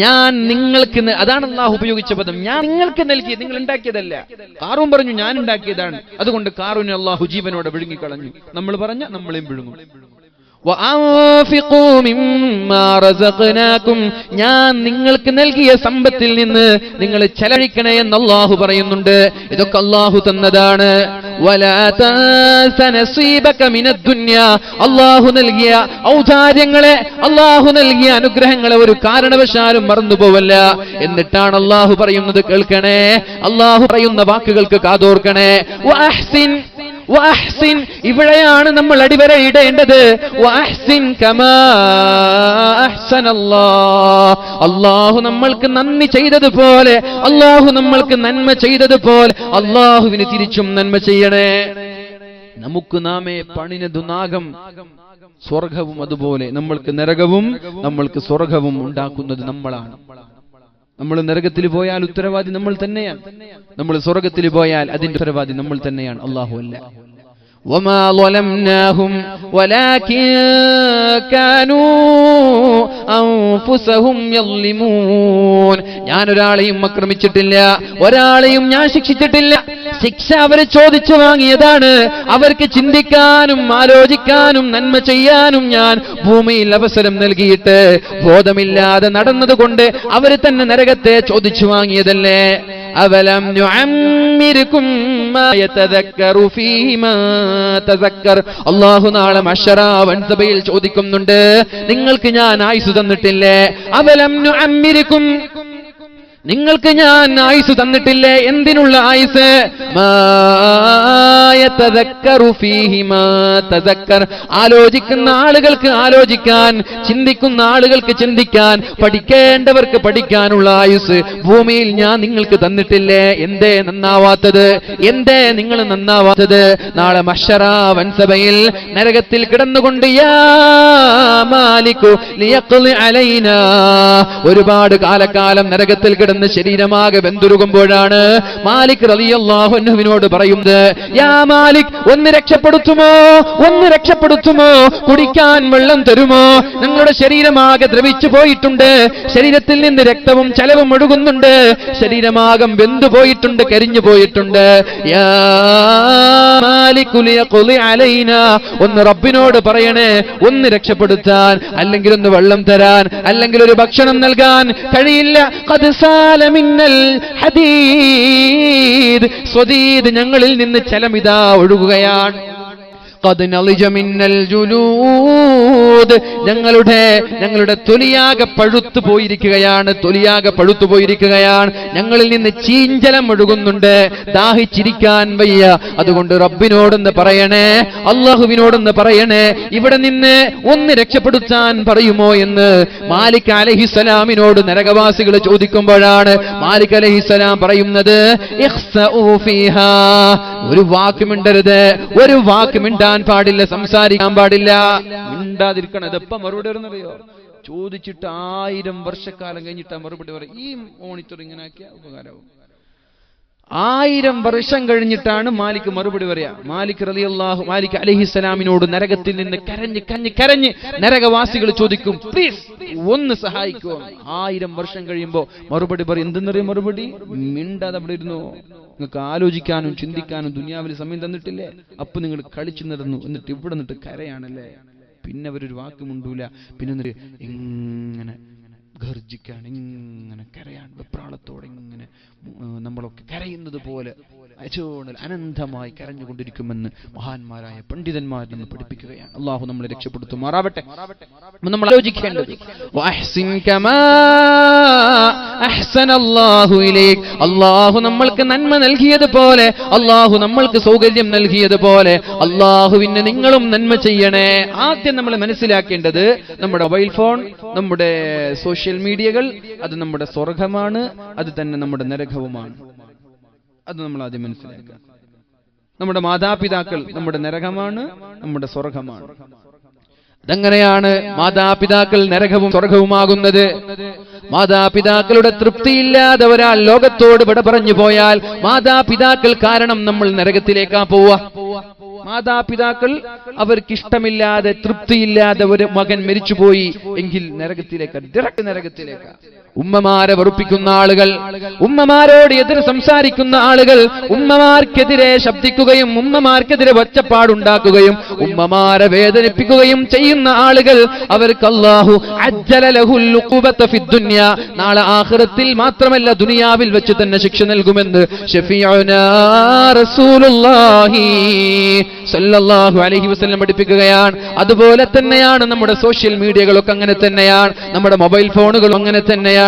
ഞാൻ നിങ്ങൾക്ക്, അതാണ് അല്ലാഹു ഉപയോഗിച്ച പദം, ഞാൻ നിങ്ങൾക്ക് നൽകി, നിങ്ങൾ ഉണ്ടാക്കിയതല്ല. കാറൂൻ പറഞ്ഞു ഞാൻ ഉണ്ടാക്കിയതാണ്, അതുകൊണ്ട് കാറൂനെ അല്ലാഹു ജീവനോടെ വിഴുങ്ങിക്കളഞ്ഞു. നമ്മൾ പറഞ്ഞ നമ്മളെയും വിഴുങ്ങും. ഞാൻ നിങ്ങൾക്ക് നൽകിയ സമ്പത്തിൽ നിന്ന് നിങ്ങൾ ചെലവഴിക്കണേ എന്ന് അല്ലാഹു പറയുന്നുണ്ട്. ഇതൊക്കെ അല്ലാഹു തന്നതാണ്. അല്ലാഹു നൽകിയ ഔദാര്യങ്ങളെ, അല്ലാഹു നൽകിയ അനുഗ്രഹങ്ങളെ ഒരു കാരണവശാലും മറന്നുപോവല്ല. എന്നിട്ടാണ് അല്ലാഹു പറയുന്നത്, കേൾക്കണേ, അല്ലാഹു പറയുന്ന വാക്കുകൾക്ക് കാതോർക്കണേ. വഅഹ്സിൻ, ഇവിടെയാണ് നമ്മൾ അടിവരയിടേണ്ടത്. വഅഹ്സിൻ കമാ അഹ്സനല്ലാഹ്. അല്ലാഹു നമ്മൾക്ക് നന്ദി ചെയ്തതുപോലെ, അല്ലാഹു നമ്മൾക്ക് നന്മ ചെയ്തതുപോലെ അല്ലാഹുവിന് തിരിച്ചും നന്മ ചെയ്യണേ. നമുക്ക് നാമേ പണിനതു നാഗം, സ്വർഗവും അതുപോലെ. നമ്മൾക്ക് നരകവും നമ്മൾക്ക് സ്വർഗവും ഉണ്ടാക്കുന്നത് നമ്മളാണ്. നമ്മൾ നരകത്തിൽ പോയാൽ ഉത്തരവാദി നമ്മൾ തന്നെയാണ്. നമ്മൾ സ്വർഗത്തിൽ പോയാൽ അതിന്റെ ഉത്തരവാദി നമ്മൾ തന്നെയാണ്, അല്ലാഹു അല്ല. وما ظلمناهم ولكن كانوا أنفسهم يظلمون. ഞാൻ ഒരാളെയും ആക്രമിച്ചിട്ടില്ല, ഒരാളെയും ഞാൻ ശിക്ഷിച്ചിട്ടില്ല. ശിക്ഷ അവരെ ചോദിച്ചു വാങ്ങിയതാണ്. അവർക്ക് ചിന്തിക്കാനും ആലോചിക്കാനും നന്മ ചെയ്യാനും ഞാൻ ഭൂമിയിൽ അവസരം നൽകിയിട്ട് ബോധമില്ലാതെ നടന്നതുകൊണ്ട് അവർ തന്നെ നരകത്തെ ചോദിച്ചു വാങ്ങിയതല്ലേ. അവലം നുഅമ്മിരുകും മാ യതദക്കറു ഫീഹി മാ തദക്കർ. അല്ലാഹു നാളെ മഹ്ശറ വൻസഭയിൽ ചോദിക്കുന്നുണ്ട്, നിങ്ങൾക്ക് ഞാൻ ആയുസ് തന്നിട്ടില്ലേ? അവലം നുഅമ്മിരുകും, നിങ്ങൾക്ക് ഞാൻ ആയുസ് തന്നിട്ടില്ലേ? എന്തിനുള്ള ആയുസ്? ആലോചിക്കുന്ന ആളുകൾക്ക് ആലോചിക്കാൻ, ചിന്തിക്കുന്ന ആളുകൾക്ക് ചിന്തിക്കാൻ, പഠിക്കേണ്ടവർക്ക് പഠിക്കാനുള്ള ആയുസ് ഭൂമിയിൽ ഞാൻ നിങ്ങൾക്ക് തന്നിട്ടില്ലേ? എന്തേ നന്നാവാത്തത്? എന്തേ നിങ്ങൾ നന്നാവാത്തത്? നാളെ മഹ്ശറ വൻസഭയിൽ നരകത്തിൽ കിടന്നുകൊണ്ട് യാ മാലികു ലിയഖ്ളി അലൈനാ, ഒരുപാട് കാലക്കാലം നരകത്തിൽ കിടന്ന് ശരീരമാകെ വെന്തുരുകുമ്പോഴാണ് മാലിക് റളിയല്ലാഹു അൻഹുവിനോട് പറയുന്നത്, യാ മാലിക്, ഒന്ന് രക്ഷപ്പെടുത്തുമോ? ഒന്ന് രക്ഷപ്പെടുത്തുമോ? കുടിക്കാൻ വെള്ളം തരുമോ? ഞങ്ങളുടെ ശരീരമാകെ ദ്രവിച്ചു പോയിട്ടുണ്ട്, ശരീരത്തിൽ നിന്ന് രക്തവും ചലവും ഒഴുകുന്നുണ്ട്, ശരീരമാകം വെന്തുപോയിട്ടുണ്ട്, കരിഞ്ഞു പോയിട്ടുണ്ട്. യാ മാലികു ലിയഖ്ളി അലൈനാ, ഒന്ന് റബ്ബിനോട് പറയണേ, ഒന്ന് രക്ഷപ്പെടുത്താൻ, അല്ലെങ്കിൽ ഒന്ന് വെള്ളം തരാൻ, അല്ലെങ്കിൽ ഒരു ഭക്ഷണം നൽകാൻ കഴിയില്ല. ഖദ് സാല മിന്നൽ ഹദീദ്, സ്വദീദ്, ഞങ്ങളിൽ നിന്ന് ചലമിതാ ഒഴുകുകയാണ്. ഖദ് നളിജ മിന്നൽ ജുലൂദ്, ഞങ്ങളുടെ തൊലിയാകെ പഴുത്തു പോയിരിക്കുകയാണ്, തൊലിയാകെ പഴുത്തു പോയിരിക്കുകയാണ്, ഞങ്ങളിൽ നിന്ന് ചീഞ്ചലം ഒഴുകുന്നുണ്ട്, ദാഹിച്ചിരിക്കാൻ വയ്യ. അതുകൊണ്ട് റബ്ബിനോടൊന്ന് പറയണേ, അല്ലാഹുവിനോടൊന്ന് പറയണേ, ഇവിടെ നിന്ന് ഒന്ന് രക്ഷപ്പെടുത്താൻ പറയുമോ എന്ന് മാലിക് അലൈഹിസ്സലാമിനോട് നരകവാസികൾ ചോദിക്കുമ്പോഴാണ് മാലിക് അലൈഹിസ്സലാം പറയുന്നത്, ഇഖ്സഉ ഫീഹാ, ഒരു വാക്ക് മിണ്ടരുത്, ഒരു വാക്ക് മിണ്ടാൻ പാടില്ല, സംസാരിക്കാൻ പാടില്ല, മിണ്ടാതിരിക്കണം. ഇതെപ്പം മറുപടി വരുന്നറിയോ? ചോദിച്ചിട്ട് 1000 വർഷക്കാലം കഴിഞ്ഞിട്ടാ മറുപടി പറയും. ഈ മോണിറ്റർ ഇങ്ങനെ ആക്കിയ ഉപകാരവും. 1000 വർഷം കഴിഞ്ഞിട്ടാണ് മാലിക് മറുപടി പറയാ. മാലിക് അലൈഹിസ്സലാമിനോട് നരകത്തിൽ നിന്ന് കരഞ്ഞ് നരകവാസികൾ ചോദിക്കും, പ്ലീസ് ഒന്ന് സഹായിക്കോ. 1000 വർഷം കഴിയുമ്പോ മറുപടി പറയും. എന്തെന്നറിയ മറുപടി? മിണ്ടാതെ അവിടെ ഇരുന്നു, നിങ്ങൾക്ക് ആലോചിക്കാനും ചിന്തിക്കാനും ദുനിയാവിൽ സമയം തന്നിട്ടില്ലേ? അപ്പൊ നിങ്ങൾ കളിച്ചു നടന്നു, എന്നിട്ട് ഇവിടെ നിന്നിട്ട് കരയാണല്ലേ? പിന്നെ അവരൊരു വാക്ക് മുണ്ടൂല, പിന്നെ ഇങ്ങനെ ഗർജിക്കാൻ, ഇങ്ങനെ കരയാൻ, വെപ്രാളത്തോടെ ഇങ്ങനെ നമ്മളൊക്കെ കരയുന്നത് പോലെ അനന്തമായി കരഞ്ഞുകൊണ്ടിരിക്കുമെന്ന് മഹാന്മാരായ പണ്ഡിതന്മാർ നമ്മെ പഠിപ്പിക്കുകയാണ്. അള്ളാഹു നമ്മളെ രക്ഷപ്പെടുത്തുമാറാവട്ടെ. നമ്മൾ ആലോചിക്കേണ്ടത്, അള്ളാഹു നമ്മൾക്ക് നന്മ നൽകിയതുപോലെ, അള്ളാഹു നമ്മൾക്ക് സൗകര്യം നൽകിയതുപോലെ അള്ളാഹുവിന് നിങ്ങളും നന്മ ചെയ്യണേ. ആദ്യം നമ്മൾ മനസ്സിലാക്കേണ്ടത്, നമ്മുടെ മൊബൈൽ ഫോൺ, നമ്മുടെ സോഷ്യൽ മീഡിയകൾ, അത് നമ്മുടെ സ്വർഗമാണ്, അത് തന്നെ നമ്മുടെ നരകവുമാണ്. അത് നമ്മൾ ആദ്യം മനസ്സിലാക്കുക. നമ്മുടെ മാതാപിതാക്കൾ നമ്മുടെ നരകമാണ്, നമ്മുടെ സ്വർഗമാണ്. അതെങ്ങനെയാണ് മാതാപിതാക്കൾ നരകവും സ്വർഗവുമാകുന്നത്? മാതാപിതാക്കളുടെ തൃപ്തിയില്ലാതെ ഒരാൾ ലോകത്തോട് വിട പറഞ്ഞു പോയാൽ മാതാപിതാക്കൾ കാരണം നമ്മൾ നരകത്തിലേക്കാ പോവുക. മാതാപിതാക്കൾ അവർക്കിഷ്ടമില്ലാതെ തൃപ്തിയില്ലാതെ ഒരു മകൻ മരിച്ചുപോയി എങ്കിൽ നരകത്തിലേക്ക്, ഡയറക്റ്റ് നരകത്തിലേക്ക്. ഉമ്മമാരെ വെറുപ്പിക്കുന്ന ആളുകൾ, ഉമ്മമാരോട് എതിർ സംസാരിക്കുന്ന ആളുകൾ, ഉമ്മമാർക്കെതിരെ ശബ്ദിക്കുകയും ഉമ്മമാർക്കെതിരെ ഒച്ചപ്പാടുണ്ടാക്കുകയും ഉമ്മമാരെ വേദനിപ്പിക്കുകയും ചെയ്യുന്ന ആളുകൾ, അവർക്ക് അല്ലാഹു അജ്ജല ലഹുൽ ഉഖൂബത ഫിദ്ദുനിയ, നാളെ ആഖിറത്തിൽ മാത്രമല്ല ദുനിയാവിൽ വെച്ച് തന്നെ ശിക്ഷ നൽകുമെന്ന് ശഫീഉനാ റസൂലുള്ളാഹി സല്ലല്ലാഹു അലൈഹി വസല്ലം പഠിപ്പിക്കുകയാണ്. അതുപോലെ തന്നെയാണ് നമ്മുടെ സോഷ്യൽ മീഡിയകളൊക്കെ അങ്ങനെ തന്നെയാണ്, നമ്മുടെ മൊബൈൽ ഫോണുകളും അങ്ങനെ തന്നെയാണ്,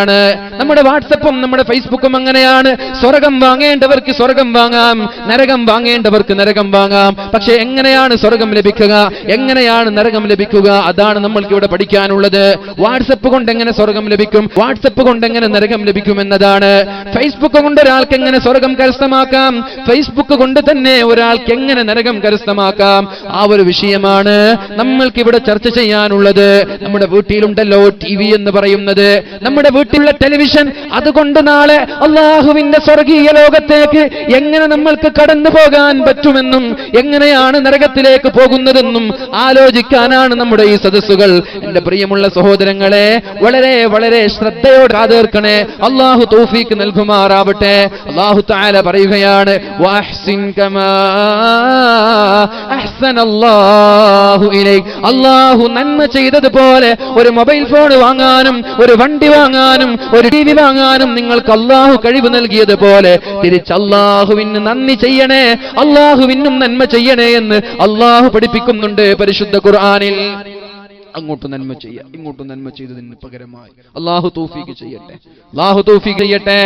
നമ്മുടെ വാട്സപ്പും നമ്മുടെ ഫേസ്ബുക്കും അങ്ങനെയാണ്. സ്വർഗം വാങ്ങേണ്ടവർക്ക് സ്വർഗം വാങ്ങാം, നരകം വാങ്ങേണ്ടവർക്ക് നരകം വാങ്ങാം. പക്ഷെ എങ്ങനെയാണ് സ്വർഗം ലഭിക്കുക, എങ്ങനെയാണ് നരകം ലഭിക്കുക? അതാണ് നമ്മൾക്ക് ഇവിടെ പഠിക്കാനുള്ളത്. വാട്സപ്പ് കൊണ്ട് എങ്ങനെ സ്വർഗം ലഭിക്കും, വാട്സപ്പ് കൊണ്ട് എങ്ങനെ നരകം ലഭിക്കും എന്നതാണ്. ഫേസ്ബുക്ക് കൊണ്ട് ഒരാൾക്ക് എങ്ങനെ സ്വർഗം കരസ്ഥമാക്കാം, ഫേസ്ബുക്ക് കൊണ്ട് തന്നെ ഒരാൾക്ക് എങ്ങനെ നരകം കരസ്ഥമാക്കാം, ആ ഒരു വിഷയമാണ് നമ്മൾക്ക് ഇവിടെ ചർച്ച ചെയ്യാനുള്ളത്. നമ്മുടെ വീട്ടിലുണ്ടല്ലോ TV എന്ന് പറയുന്നത്, നമ്മുടെ വീട്ടിലുള്ള ടെലിവിഷൻ, അതുകൊണ്ട് നാളെ അള്ളാഹുവിന്റെ സ്വർഗീയ ലോകത്തേക്ക് എങ്ങനെ നമ്മൾക്ക് കടന്നു പോകാൻ പറ്റുമെന്നും എങ്ങനെയാണ് നരകത്തിലേക്ക് പോകുന്നതെന്നും ആലോചിക്കാനാണ് നമ്മുടെ ഈ സദസ്സുകൾ. എന്റെ പ്രിയമുള്ള സഹോദരങ്ങളെ, വളരെ വളരെ ശ്രദ്ധയോടെ ആദർക്കണേ. അള്ളാഹു തൗഫീഖ് നൽകുമാറാവട്ടെ. അള്ളാഹു തആല പറയുകയാണ്, വഅഹ്സിൻ കമാ അഹ്സനല്ലാഹു ഇലൈക്, അള്ളാഹു നന്മ ചെയ്തതുപോലെ ഒരു മൊബൈൽ ഫോൺ വാങ്ങാനും ഒരു വണ്ടി വാങ്ങാനും ഒരു TV വാങ്ങാനും നിങ്ങൾക്ക് അള്ളാഹു കഴിവ് നൽകിയതുപോലെ തിരിച്ച് അള്ളാഹുവിന് നന്ദി ചെയ്യണേ, അള്ളാഹുവിനും നന്മ ചെയ്യണേ എന്ന് അള്ളാഹു പഠിപ്പിക്കുന്നുണ്ട് പരിശുദ്ധ ഖുർആനിൽ. അങ്ങോട്ട് നന്മ ചെയ്യുക, ഇങ്ങോട്ട് നന്മ ചെയ്തതിന് പകരമായി. അല്ലാഹു തൗഫീഖ് ചെയ്യട്ടെ, അല്ലാഹു തൗഫീഖ് ചെയ്യട്ടെ.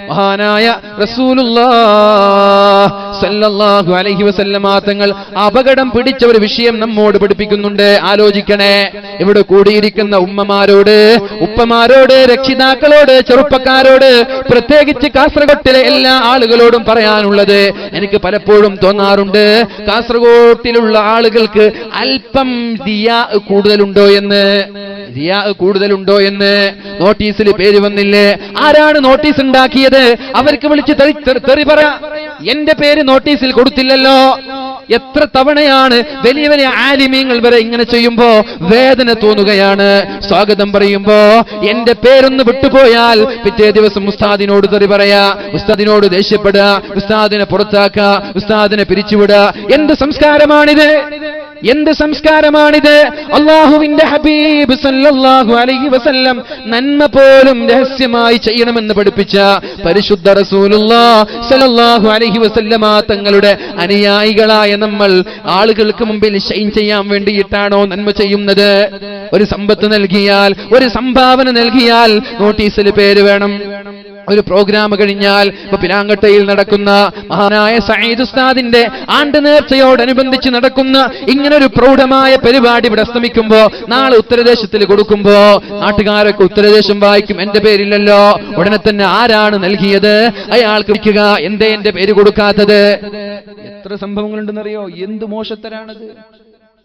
മഹാനായ റസൂലുള്ളാഹി സല്ലല്ലാഹു അലൈഹി വസല്ലമ തങ്ങൾ അപകടം പിടിച്ച ഒരു വിഷയം നമ്മോട് പഠിപ്പിക്കുന്നുണ്ട്. ആലോചിക്കണേ. ഇവിടെ കൂടിയിരിക്കുന്ന ഉമ്മമാരോട്, ഉപ്പമാരോട്, രക്ഷിതാക്കളോട്, ചെറുപ്പക്കാരോട്, പ്രത്യേകിച്ച് കാസർഗോട്ടിലെ എല്ലാ ആളുകളോടും പറയാനുള്ളത്, എനിക്ക് പലപ്പോഴും തോന്നാറുണ്ട്, കാസർഗോട്ടിലുള്ള ആളുകൾക്ക് അല്പം റിയാ കൂടുതലുണ്ടോ എന്ന്. നോട്ടീസിൽ പേര് വന്നില്ലേ? ആരാണ് നോട്ടീസ് ഉണ്ടാക്കിയത്? അവർക്ക് വിളിച്ച് തെറി പറ. എന്റെ പേര് നോട്ടീസിൽ കൊടുത്തില്ലല്ലോ. എത്ര തവണയാണ് വലിയ വലിയ ആലിമീങ്ങൾ വരെ ഇങ്ങനെ ചെയ്യുമ്പോ വേദന തോന്നുകയാണ്. സ്വാഗതം പറയുമ്പോ എന്റെ പേരൊന്ന് വിട്ടുപോയാൽ പിറ്റേ ദിവസം ഉസ്താദിനോട് തെറി പറയാ, ഉസ്താദിനോട് ദേഷ്യപ്പെടുക, ഉസ്താദിനെ പുറത്താക്കുക, ഉസ്താദിനെ പിരിച്ചുവിടുക. എന്ത് സംസ്കാരമാണിത്? എന്ത് സംസ്കാരമാണിത്? അല്ലാഹുവിന്റെ ഹബീബ് സല്ലല്ലാഹു അലൈഹി വസല്ലം നന്മ പോലും രഹസ്യമായി ചെയ്യണമെന്ന് പഠിപ്പിച്ച പരിശുദ്ധ റസൂലുള്ളാഹി സല്ലല്ലാഹു അലൈഹി വസല്ലമ തങ്ങളുടെ അനുയായികളായ നമ്മൾ ആളുകൾക്ക് മുമ്പിൽ ഷൈൻ ചെയ്യാൻ വേണ്ടിയിട്ടാണോ നന്മ ചെയ്യുന്നത്? ഒരു സമ്പത്ത് നൽകിയാൽ, ഒരു സംഭാവന നൽകിയാൽ നോട്ടീസിൽ പേര് വേണം. ഒരു പ്രോഗ്രാം കഴിഞ്ഞാൽ ഇപ്പൊ പിലാങ്കട്ടയിൽ നടക്കുന്ന മഹാനായ സഈദ് ഉസ്താദിന്റെ ആണ്ട് നേർച്ചയോടനുബന്ധിച്ച് നടക്കുന്ന ഇങ്ങനൊരു പ്രൗഢമായ പരിപാടി ഇവിടെ അസ്തമിക്കുമ്പോ നാളെ ഉത്തരദേശത്തിൽ കൊടുക്കുമ്പോ നാട്ടുകാരൊക്കെ ഉത്തരദേശം വായിക്കും, എന്റെ പേരില്ലല്ലോ. ഉടനെ തന്നെ ആരാണ് നൽകിയത് അയാൾക്ക് വിളിക്കുക, എന്തേ എന്റെ പേര് കൊടുക്കാത്തത്? എത്ര സംഭവങ്ങളുണ്ടെന്നറിയോ? എന്ത് മോശത്തരാണത്!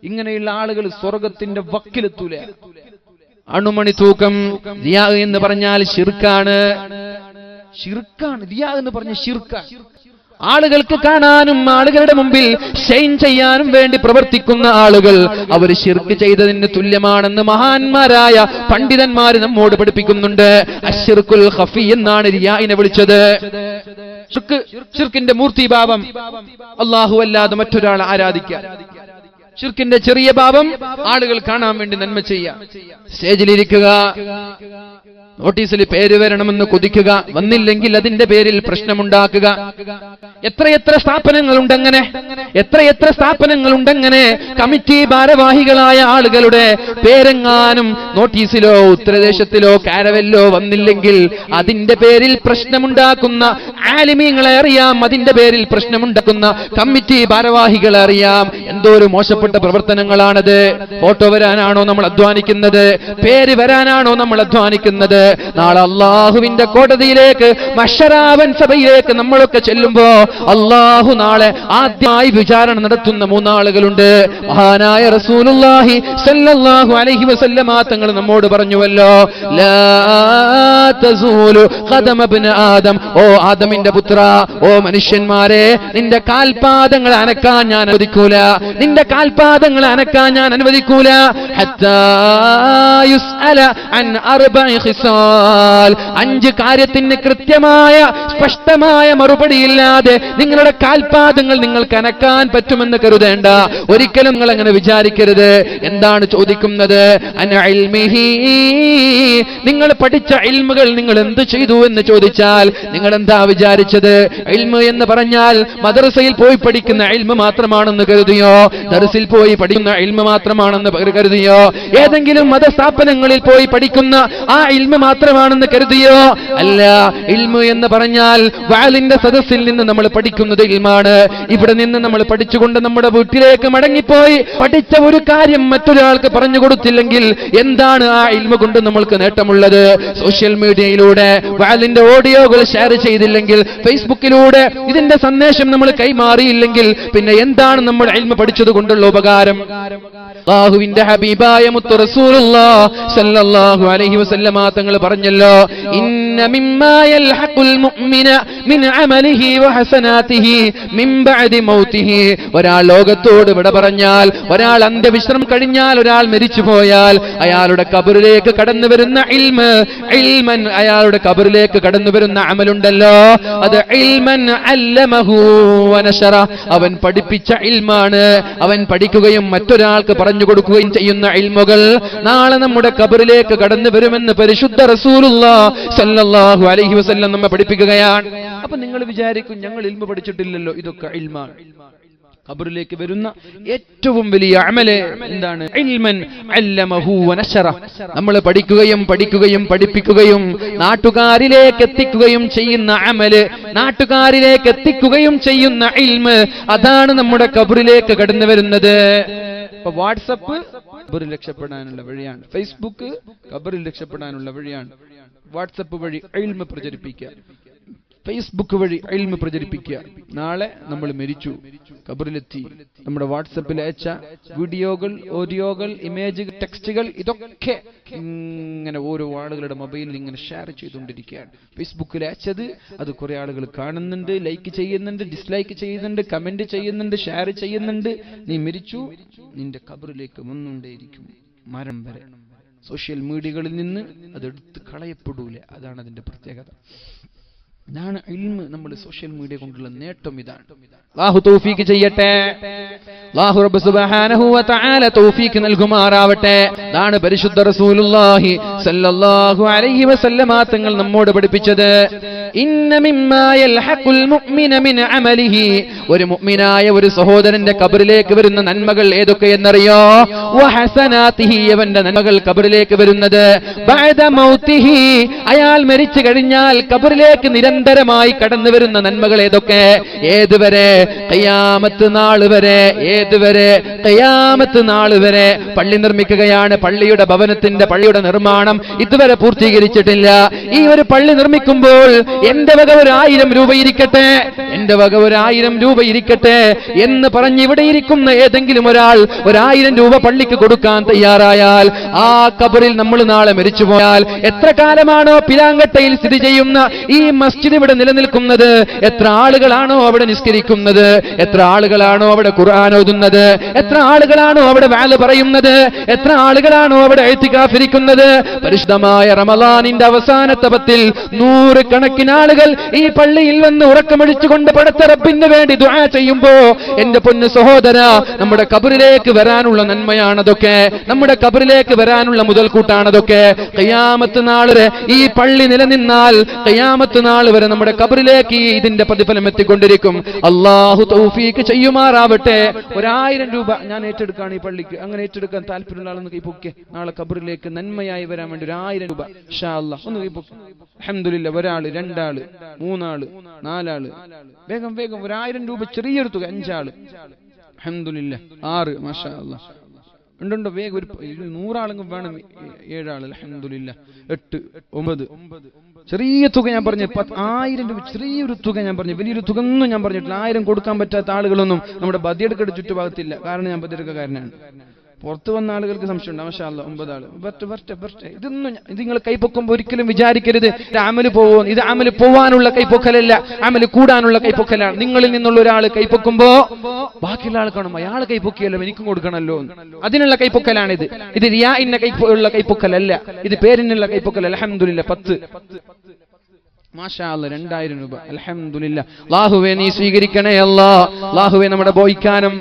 ഇങ്ങനെയുള്ള ആളുകൾ സ്വർഗത്തിന്റെ വക്കിലെത്തൂല. അണുമണി തൂക്കം. റിയാ എന്ന് പറഞ്ഞാൽ ശിർക്കാണ്. റിയാ എന്ന് പറഞ്ഞ ശിർക്കാണ്. ആളുകൾക്ക് കാണാനും ആളുകളുടെ മുമ്പിൽ ഷൈൻ ചെയ്യാനും വേണ്ടി പ്രവർത്തിക്കുന്ന ആളുകൾ അവർ ശിർക്ക് ചെയ്തതിന് തുല്യമാണെന്ന് മഹാന്മാരായ പണ്ഡിതന്മാർ നമ്മോട് പഠിപ്പിക്കുന്നുണ്ട്. അശ്ശിർക്കുൽ ഖഫി എന്നാണ് റിയാഇനെ വിളിച്ചത്. ശിർക്കിന്റെ മൂർത്തിഭാവം അല്ലാഹു അല്ലാതെ മറ്റൊരാളെ ആരാധിക്കുക. ശിർക്കിന്റെ ചെറിയ ഭാവം ആളുകൾ കാണാൻ വേണ്ടി നന്മ ചെയ്യാം. സ്റ്റേജിലിരിക്കുക, നോട്ടീസിൽ പേര് വരണമെന്ന് കൊതിക്കുക, വന്നില്ലെങ്കിൽ അതിന്റെ പേരിൽ പ്രശ്നമുണ്ടാക്കുക. എത്രയെത്ര സ്ഥാപനങ്ങളുണ്ടങ്ങനെ, എത്രയെത്ര സ്ഥാപനങ്ങളുണ്ടങ്ങനെ. കമ്മിറ്റി ഭാരവാഹികളായ ആളുകളുടെ പേരെങ്ങാനും നോട്ടീസിലോ ഉത്തരദേശത്തിലോ കാരവല്ലോ വന്നില്ലെങ്കിൽ അതിന്റെ പേരിൽ പ്രശ്നമുണ്ടാക്കുന്ന ആലിമീങ്ങളെ അറിയാം, അതിന്റെ പേരിൽ പ്രശ്നമുണ്ടാക്കുന്ന കമ്മിറ്റി ഭാരവാഹികളെ അറിയാം. എന്തോ ഒരു മോശപ്പെട്ട പ്രവർത്തനങ്ങളാണത്. ഫോട്ടോ വരാനാണോ നമ്മൾ അധ്വാനിക്കുന്നത്? പേര് വരാനാണോ നമ്മൾ അധ്വാനിക്കുന്നത്? നാളെ അല്ലാഹുവിന്റെ കോടതിയിലേക്ക്, മഹ്ശറാവൻ സഭയിലേക്ക് നമ്മളൊക്കെ ചെല്ലുമ്പോ അല്ലാഹു നാളെ ആദ്യമായി വിചാരണ നടത്തുന്ന മൂന്നാളുകളുണ്ട്. മഹാനായ റസൂലുള്ളാഹി സല്ലല്ലാഹു അലൈഹി വസല്ലമ തങ്ങൾ നമ്മോട് പറഞ്ഞുവല്ലോ, ലാ തസൂലു ഖദമ ഇബ്ന ആദം, ഓ ആദമിന്റെ പുത്ര, ഓ മനുഷ്യന്മാരെ, നിന്റെ കാൽപാദങ്ങൾ അനക്കാൻ ഞാൻ അനുവദിക്കൂല, നിന്റെ കാൽപാദങ്ങൾ അനക്കാൻ ഞാൻ അനുവദിക്കൂല. ഹത്താ യുസ്അല അൻ അർബഇ ഖിസാൽ, 5 കാര്യത്തിന് കൃത്യമായ സ്പഷ്ടമായ മറുപടിയില്ലാതെ നിങ്ങളുടെ കാൽപാദങ്ങൾ നിങ്ങൾക്ക് അനക്കാൻ പറ്റുമെന്ന് കരുതേണ്ട. ഒരിക്കലും നിങ്ങൾ അങ്ങനെ വിചാരിക്കരുത്. എന്താണ് ചോദിക്കുന്നത്? അൻ ഇൽമിഹി, നിങ്ങൾ പഠിച്ച ഇൽമുകൾ നിങ്ങൾ എന്ത് ചെയ്തു എന്ന് ചോദിച്ചാൽ നിങ്ങൾ എന്താ വിചാരിച്ചത്? ഇൽമു എന്ന് പറഞ്ഞാൽ മദ്രസയിൽ പോയി പഠിക്കുന്ന ഇൽമു മാത്രമാണെന്ന് കരുതിയോ? ദർസിൽ പോയി പഠിക്കുന്ന ഇൽമു മാത്രമാണെന്ന് കരുതിയോ? ഏതെങ്കിലും മതസ്ഥാപനങ്ങളിൽ പോയി പഠിക്കുന്ന ആ ഇൽമു മാത്രമാണെന്ന് കരുതിയോ? അല്ല. ഇൽമു എന്ന് പറഞ്ഞാൽ വാലിന്റെ സദസ്സിൽ നിന്ന് നമ്മൾ പഠിക്കുന്നത് ഇൽമാണ്. ഇവിടെ നിന്ന് നമ്മൾ പഠിച്ചുകൊണ്ട് നമ്മുടെ വീട്ടിലേക്ക് മടങ്ങിപ്പോയി പഠിച്ച ഒരു കാര്യം മറ്റൊരാൾക്ക് പറഞ്ഞു കൊടുത്തില്ലെങ്കിൽ എന്താണ് ആ ഇൽമു കൊണ്ട് നമ്മൾക്ക് നേട്ടമുള്ളത്? സോഷ്യൽ മീഡിയയിലൂടെ വാലിന്റെ ഓഡിയോകൾ ഷെയർ ചെയ്തില്ലെങ്കിൽ, ഫേസ്ബുക്കിലൂടെ ഇതിന്റെ സന്ദേശം നമ്മൾ കൈമാറിയില്ലെങ്കിൽ പിന്നെ എന്താണ് നമ്മൾ ഇൽമു പഠിച്ചത് കൊണ്ടുള്ള ഉപകാരം? അല്ലാഹുവിന്റെ ഹബീബായ മുത്ത് റസൂലുള്ളാഹി സല്ലല്ലാഹു അലൈഹി വസല്ലമ തങ്ങൾ പറഞ്ഞല്ലോ, ഇന്ന മിമ്മാ യൽഹഖുൽ മുഅ്മിന മിൻ അമലിഹി വഹസനാതിഹി മിൻ ബഅദി മൗതിഹി. ഒരാൾ ലോകത്തോട് വിട പറഞ്ഞാൽ, ഒരാൾ അന്ത്യവിശ്രമം കഴിഞ്ഞാൽ, ഒരാൾ മരിച്ചുപോയാൽ അയാളുടെ ഖബറിലേക്ക് കടന്നു വരുന്ന ഇൽമൻ, അയാളുടെ ഖബറിലേക്ക് കടന്നു വരുന്ന അമലുണ്ടല്ലോ, അത് ഇൽമൻ അല്ലമഹു വനശറ, അവൻ പഠിപ്പിച്ച ഇൽമാണ്. അവൻ പഠിക്കുകയും മറ്റൊരാൾക്ക് പറഞ്ഞു കൊടുക്കുകയും ചെയ്യുന്ന ഇൽമുകൾ നാളെ നമ്മുടെ ഖബറിലേക്ക് കടന്നു വരുമെന്ന് പരിശുദ്ധ റസൂലുള്ളാഹി സല്ലല്ലാഹു അലൈഹി വസല്ലം നമ്മെ പഠിപ്പിക്കുകയാണ്. അപ്പൊ നിങ്ങൾ വിചാരിക്കും ഞങ്ങൾ ഇൽമു പഠിച്ചിട്ടില്ലല്ലോ, ഇതൊക്കെ ഇൽമാണ്. ഖബറിലേക്ക് വരുന്ന ഏറ്റവും വലിയ അമല് എന്താണ്? ഇൽമൻ അല്ലമഹു വനശറ. നമ്മൾ പഠിക്കുകയും പഠിപ്പിക്കുകയും നാട്ടുകാരിലേക്ക് എത്തിക്കുകയും ചെയ്യുന്ന അമല്, നാട്ടുകാരിലേക്ക് എത്തിക്കുകയും ചെയ്യുന്ന ഇൽമ്, അതാണ് നമ്മുടെ ഖബറിലേക്ക് കടന്നു വരുന്നത്. ഇപ്പൊ വാട്സപ്പ് ഖബറിൽ രക്ഷപ്പെടാനുള്ള വഴിയാണ്, ഫേസ്ബുക്ക് ഖബറിൽ രക്ഷപ്പെടാനുള്ള വഴിയാണ്. വാട്സപ്പ് വഴി ഇൽമ് പ്രചരിപ്പിക്കുക, ഫേസ്ബുക്ക് വഴി ഇൽമ് പ്രചരിപ്പിക്കുക. നാളെ നമ്മൾ മരിച്ചു, ഖബറിലെത്തി, നമ്മുടെ വാട്സപ്പിൽ അയച്ച വീഡിയോകൾ, ഓഡിയോകൾ, ഇമേജുകൾ, ടെക്സ്റ്റുകൾ, ഇതൊക്കെ ഇങ്ങനെ ഓരോ ആളുകളുടെ മൊബൈലിൽ ഇങ്ങനെ ഷെയർ ചെയ്തുകൊണ്ടിരിക്കുകയാണ്. ഫേസ്ബുക്കിൽ അയച്ചത് അത് കുറെ ആളുകൾ കാണുന്നുണ്ട്, ലൈക്ക് ചെയ്യുന്നുണ്ട്, ഡിസ്ലൈക്ക് ചെയ്യുന്നുണ്ട്, കമന്റ് ചെയ്യുന്നുണ്ട്, ഷെയർ ചെയ്യുന്നുണ്ട്. നീ മരിച്ചു, നിന്റെ ഖബറിലേക്ക് വന്നുകൊണ്ടേയിരിക്കും മരണം വരെ. സോഷ്യൽ മീഡിയകളിൽ നിന്ന് അതെടുത്ത് കളയപ്പെടൂല. അതാണ് അതിന്റെ പ്രത്യേകത. ഇതാണ് ഇൽമ്. നമ്മൾ സോഷ്യൽ മീഡിയ കൊണ്ടുള്ള നേട്ടം ഇതാണ്. അല്ലാഹു തൗഫീഖ് ചെയ്യട്ടെ. അല്ലാഹു റബ്ബ് സുബ്ഹാനഹു വ തആല തൗഫീഖ് നൽകുമാറാവട്ടെ. ഇതാണ് പരിശുദ്ധ റസൂലുള്ളാഹി സ്വല്ലല്ലാഹു അലൈഹി വസല്ലമ തങ്ങൾ നമ്മോട് പഠിപ്പിച്ചത്. ഇന്ന മിമ്മാ യൽഹഖുൽ മുഅ്മിന മിൻ അമലിഹി. ഒരു മുഅ്മിനായ ഒരു സഹോദരന്റെ ഖബറിലേക്ക് വരുന്ന നന്മകൾ ഏതൊക്കെയെന്നറിയോ? വഹസനാതിഹി. അവന്റെ നന്മകൾ ഖബറിലേക്ക് വരുന്നത് ബഅദ മൗതിഹി. അയാൾ മരിച്ചു കഴിഞ്ഞാൽ ഖബറിലേക്ക് നിരന്തരമായി കടന്നു വരുന്ന നന്മകൾ ഏതൊക്കെ? ഏതുവരെ? ഖിയാമത്ത് നാൾ വരെ. ഏതുവരെ? ഖിയാമത്ത് നാൾ വരെ. പള്ളി നിർമ്മിക്കുകയാണ്, പള്ളിയുടെ ഭവനത്തിന്റെ പള്ളിയുടെ നിർമ്മാണം ഇതുവരെ പൂർത്തീകരിച്ചിട്ടില്ല. ഈ ഒരു പള്ളി നിർമ്മിക്കുമ്പോൾ എന്റെ വക 1000 രൂപ ഇരിക്കട്ടെ, എന്റെ വക 1000 രൂപ ഇരിക്കട്ടെ എന്ന് പറഞ്ഞ് ഇവിടെ ഇരിക്കുന്ന ഏതെങ്കിലും ഒരാൾ 1000 രൂപ പള്ളിക്ക് കൊടുക്കാൻ തയ്യാറായാൽ, ആ ഖബറിൽ നമ്മൾ നാളെ മരിച്ചുപോയാൽ എത്ര കാലമാണോ പിലാങ്കട്ടയിൽ സ്ഥിതി ചെയ്യുന്ന ഈ മസ്ജിദ് ഇവിടെ നിലനിൽക്കുന്നത്, എത്ര ആളുകളാണോ അവിടെ നിസ്കരിക്കുന്നത്, എത്ര ആളുകളാണോ അവിടെ ഖുർആൻ ഓതുന്നത്, എത്ര ആളുകളാണോ അവിടെ വഅദ് പറയുന്നത്, എത്ര ആളുകളാണോ അവിടെ ഇഅ്തികാഫിരിക്കുന്നത്, പരിശുദ്ധമായ റമളാനിന്റെ അവസാനത്തെ 10-ൽ 100 കണക്കിന് ആളുകൾ ഈ പള്ളിയിൽ വന്ന് ഉറക്കമൊഴിച്ചുകൊണ്ട് പടച്ച റബ്ബിന് വേണ്ടി ദുആ ചെയ്യുമ്പോ, എന്റെ പൊന്നു സഹോദര, നമ്മുടെ ഖബറിലേക്ക് വരാനുള്ള നന്മയാണതൊക്കെ, നമ്മുടെ ഖബറിലേക്ക് വരാനുള്ള മുതൽക്കൂട്ടാണതൊക്കെ. ഖിയാമത്ത് നാൾ വരെ ഈ പള്ളി നിലനിന്നാൽ ഖിയാമത്ത് നാൾ വരെ നമ്മുടെ ഖബറിലേക്ക് ഇതിന്റെ പ്രതിഫലം എത്തിക്കൊണ്ടിരിക്കും. അല്ലാഹു തൗഫീഖ് ചെയ്യുമാറാവട്ടെ. 1000 രൂപ ഞാൻ ഏറ്റെടുക്കാണ് ഈ പള്ളിക്ക്. അങ്ങനെ ഏറ്റെടുക്കാൻ താല്പര്യമുള്ള ആളൊന്ന് കൈപ്പൊക്കെ. നാളെ ഖബറിലേക്ക് നന്മയായി വരാൻ വേണ്ടി 1000 രൂപ ഇൻഷാ അല്ലാഹ് ഒന്ന് കൈപ്പൊക്കെ. അൽഹംദുലില്ലാഹ്. 1 ആള്, 2 ആള്, 3 ആള്, 4 ആള്, വേഗം വേഗം 1000 രൂപ. ചെറിയൊരു തുക. 5 ആള്, അൽഹംദുലില്ലാഹ്. 6, മാഷാ അല്ലാഹ്. ഉണ്ടോ? വേഗം ഒരു 100 ആളെങ്കിലും വേണം. 7 ആള്, അൽഹംദുലില്ലാഹ്. 8, 9. ചെറിയ തുക ഞാൻ പറഞ്ഞു. 1000 രൂപ ചെറിയൊരു തുക ഞാൻ പറഞ്ഞു. വലിയൊരു തുക ഒന്നും ഞാൻ പറഞ്ഞിട്ടില്ല. 1000 കൊടുക്കാൻ പറ്റാത്ത ആളുകളൊന്നും നമ്മുടെ ബദിയെടുക്കയുടെ ചുറ്റുഭാഗത്തില്ല. കാരണം ഞാൻ ബദിയെടുക്കാരനാണ്. പുറത്തു വന്ന ആളുകൾക്ക് സംശയമുണ്ട്. മാഷാ അല്ലാഹ്. 9 ആള്. ഇതൊന്നും ഇത് നിങ്ങൾ കൈപ്പൊക്കുമ്പോൾ ഒരിക്കലും വിചാരിക്കരുത് ഇത് അമല് പോവോ. ഇത് അമല് പോവാനുള്ള കൈപ്പൊക്കലല്ല, അമല് കൂടാനുള്ള കൈപ്പൊക്കലാണ്. നിങ്ങളിൽ നിന്നുള്ള ഒരാൾ കൈപ്പൊക്കുമ്പോ ബാക്കിയുള്ള ആൾ കാണും, അയാൾ കൈപ്പൊക്കിയല്ലോ എനിക്കും കൊടുക്കണമല്ലോ, അതിനുള്ള കൈപ്പൊക്കലാണിത്. ഇത് റിയാഇന്റെ ഉള്ള കൈപ്പൊക്കലല്ല, ഇത് പേരിനുള്ള കൈപ്പൊക്കൽ. അൽഹംദുലില്ലാഹ്. 10, മാഷാ അല്ലാഹ്. 2000 രൂപ. അൽഹംദുലില്ലാഹ്. അല്ലാഹുവേ നീ സ്വീകരിക്കണേ അല്ലാഹ്. അല്ലാഹുവേ നമ്മുടെ ബോയിക്കാനം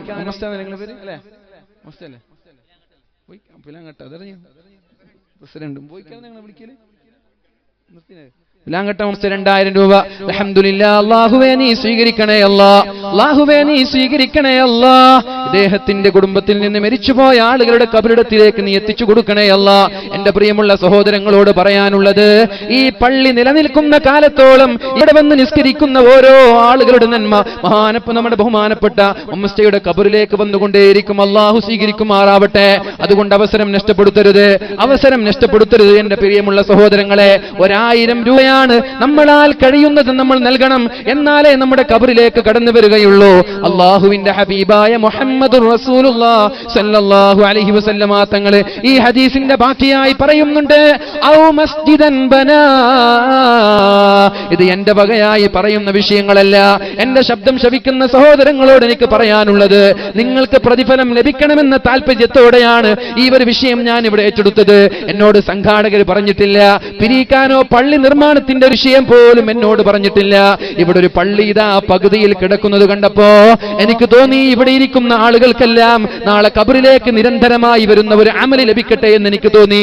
പ്രസിഡന്റും ബോയിക്കാനും നിങ്ങൾ വിളിക്കല് ലാങ്കട്ട 2000 രൂപ. അൽഹംദുലില്ലാഹ്. അല്ലാഹുവേ നീ സ്വീകരിക്കണേ അല്ലാഹ്. അല്ലാഹുവേ നീ സ്വീകരിക്കണേ അല്ലാഹ്. ഇദ്ദേഹത്തിന്റെ കുടുംബത്തിൽ നിന്ന് മരിച്ചുപോയ ആളുകളുടെ ഖബറിടത്തിലേക്ക് നീ എത്തിച്ചു കൊടുക്കണേ അല്ലാഹ്. എന്റെ പ്രിയമുള്ള സഹോദരങ്ങളോട് പറയാനുള്ളത്, ഈ പള്ളി നിലനിൽക്കുന്ന കാലത്തോളം ഇവിടെ വന്ന് നിസ്കരിക്കുന്ന ഓരോ ആളുകളുടെ നന്മ നമ്മുടെ ബഹുമാനപ്പെട്ട ഉമ്മയുടെ ഖബറിലേക്ക് വന്നുകൊണ്ടേയിരിക്കും. അല്ലാഹു സ്വീകരിക്കുമാറാവട്ടെ. അതുകൊണ്ട് അവസരം നഷ്ടപ്പെടുത്തരുത്, അവസരം നഷ്ടപ്പെടുത്തരുത് എന്റെ പ്രിയമുള്ള സഹോദരങ്ങളെ. 1000 രൂപ നമ്മളാൽ കഴിയുന്നത് നമ്മൾ നൽകണം. എന്നാലേ നമ്മുടെ ഖബറിലേക്ക് കടന്നു വരികയുള്ളൂ. അല്ലാഹുവിന്റെ ഹബീബായ മുഹമ്മദുർ റസൂലുള്ളാഹി സ്വല്ലല്ലാഹു അലൈഹി വസല്ലമ തങ്ങൾ ഈ ഹദീസിന്റെ ബാക്കിയായി പറയുന്നുണ്ട്, ഔ മസ്ജിദൻ ബനാ. ഇത് എന്റെ വകയായി പറയുന്ന വിഷയങ്ങളല്ല. എന്റെ ശബ്ദം ശ്രവിക്കുന്ന സഹോദരങ്ങളോട് എനിക്ക് പറയാനുള്ളത്, നിങ്ങൾക്ക് പ്രതിഫലം ലഭിക്കണമെന്ന താല്പര്യത്തോടെയാണ് ഈ ഒരു വിഷയം ഞാൻ ഇവിടെ ഏറ്റെടുത്തത്. എന്നോട് സംഘാടകർ പറഞ്ഞിട്ടില്ല, പിരിക്കാനോ പള്ളി നിർമ്മാണത്തിന്റെ ഒരു വിഷയം പോലും എന്നോട് പറഞ്ഞിട്ടില്ല. ഇവിടെ ഒരു പള്ളി ഇതാ പകുതിയിൽ കിടക്കുന്നത് കണ്ടപ്പോ എനിക്ക് തോന്നി, ഇവിടെ ഇരിക്കുന്ന ആളുകൾക്കെല്ലാം നാളെ ഖബറിലേക്ക് നിരന്തരമായി വരുന്ന ഒരു അമല് ലഭിക്കട്ടെ എന്ന് എനിക്ക് തോന്നി.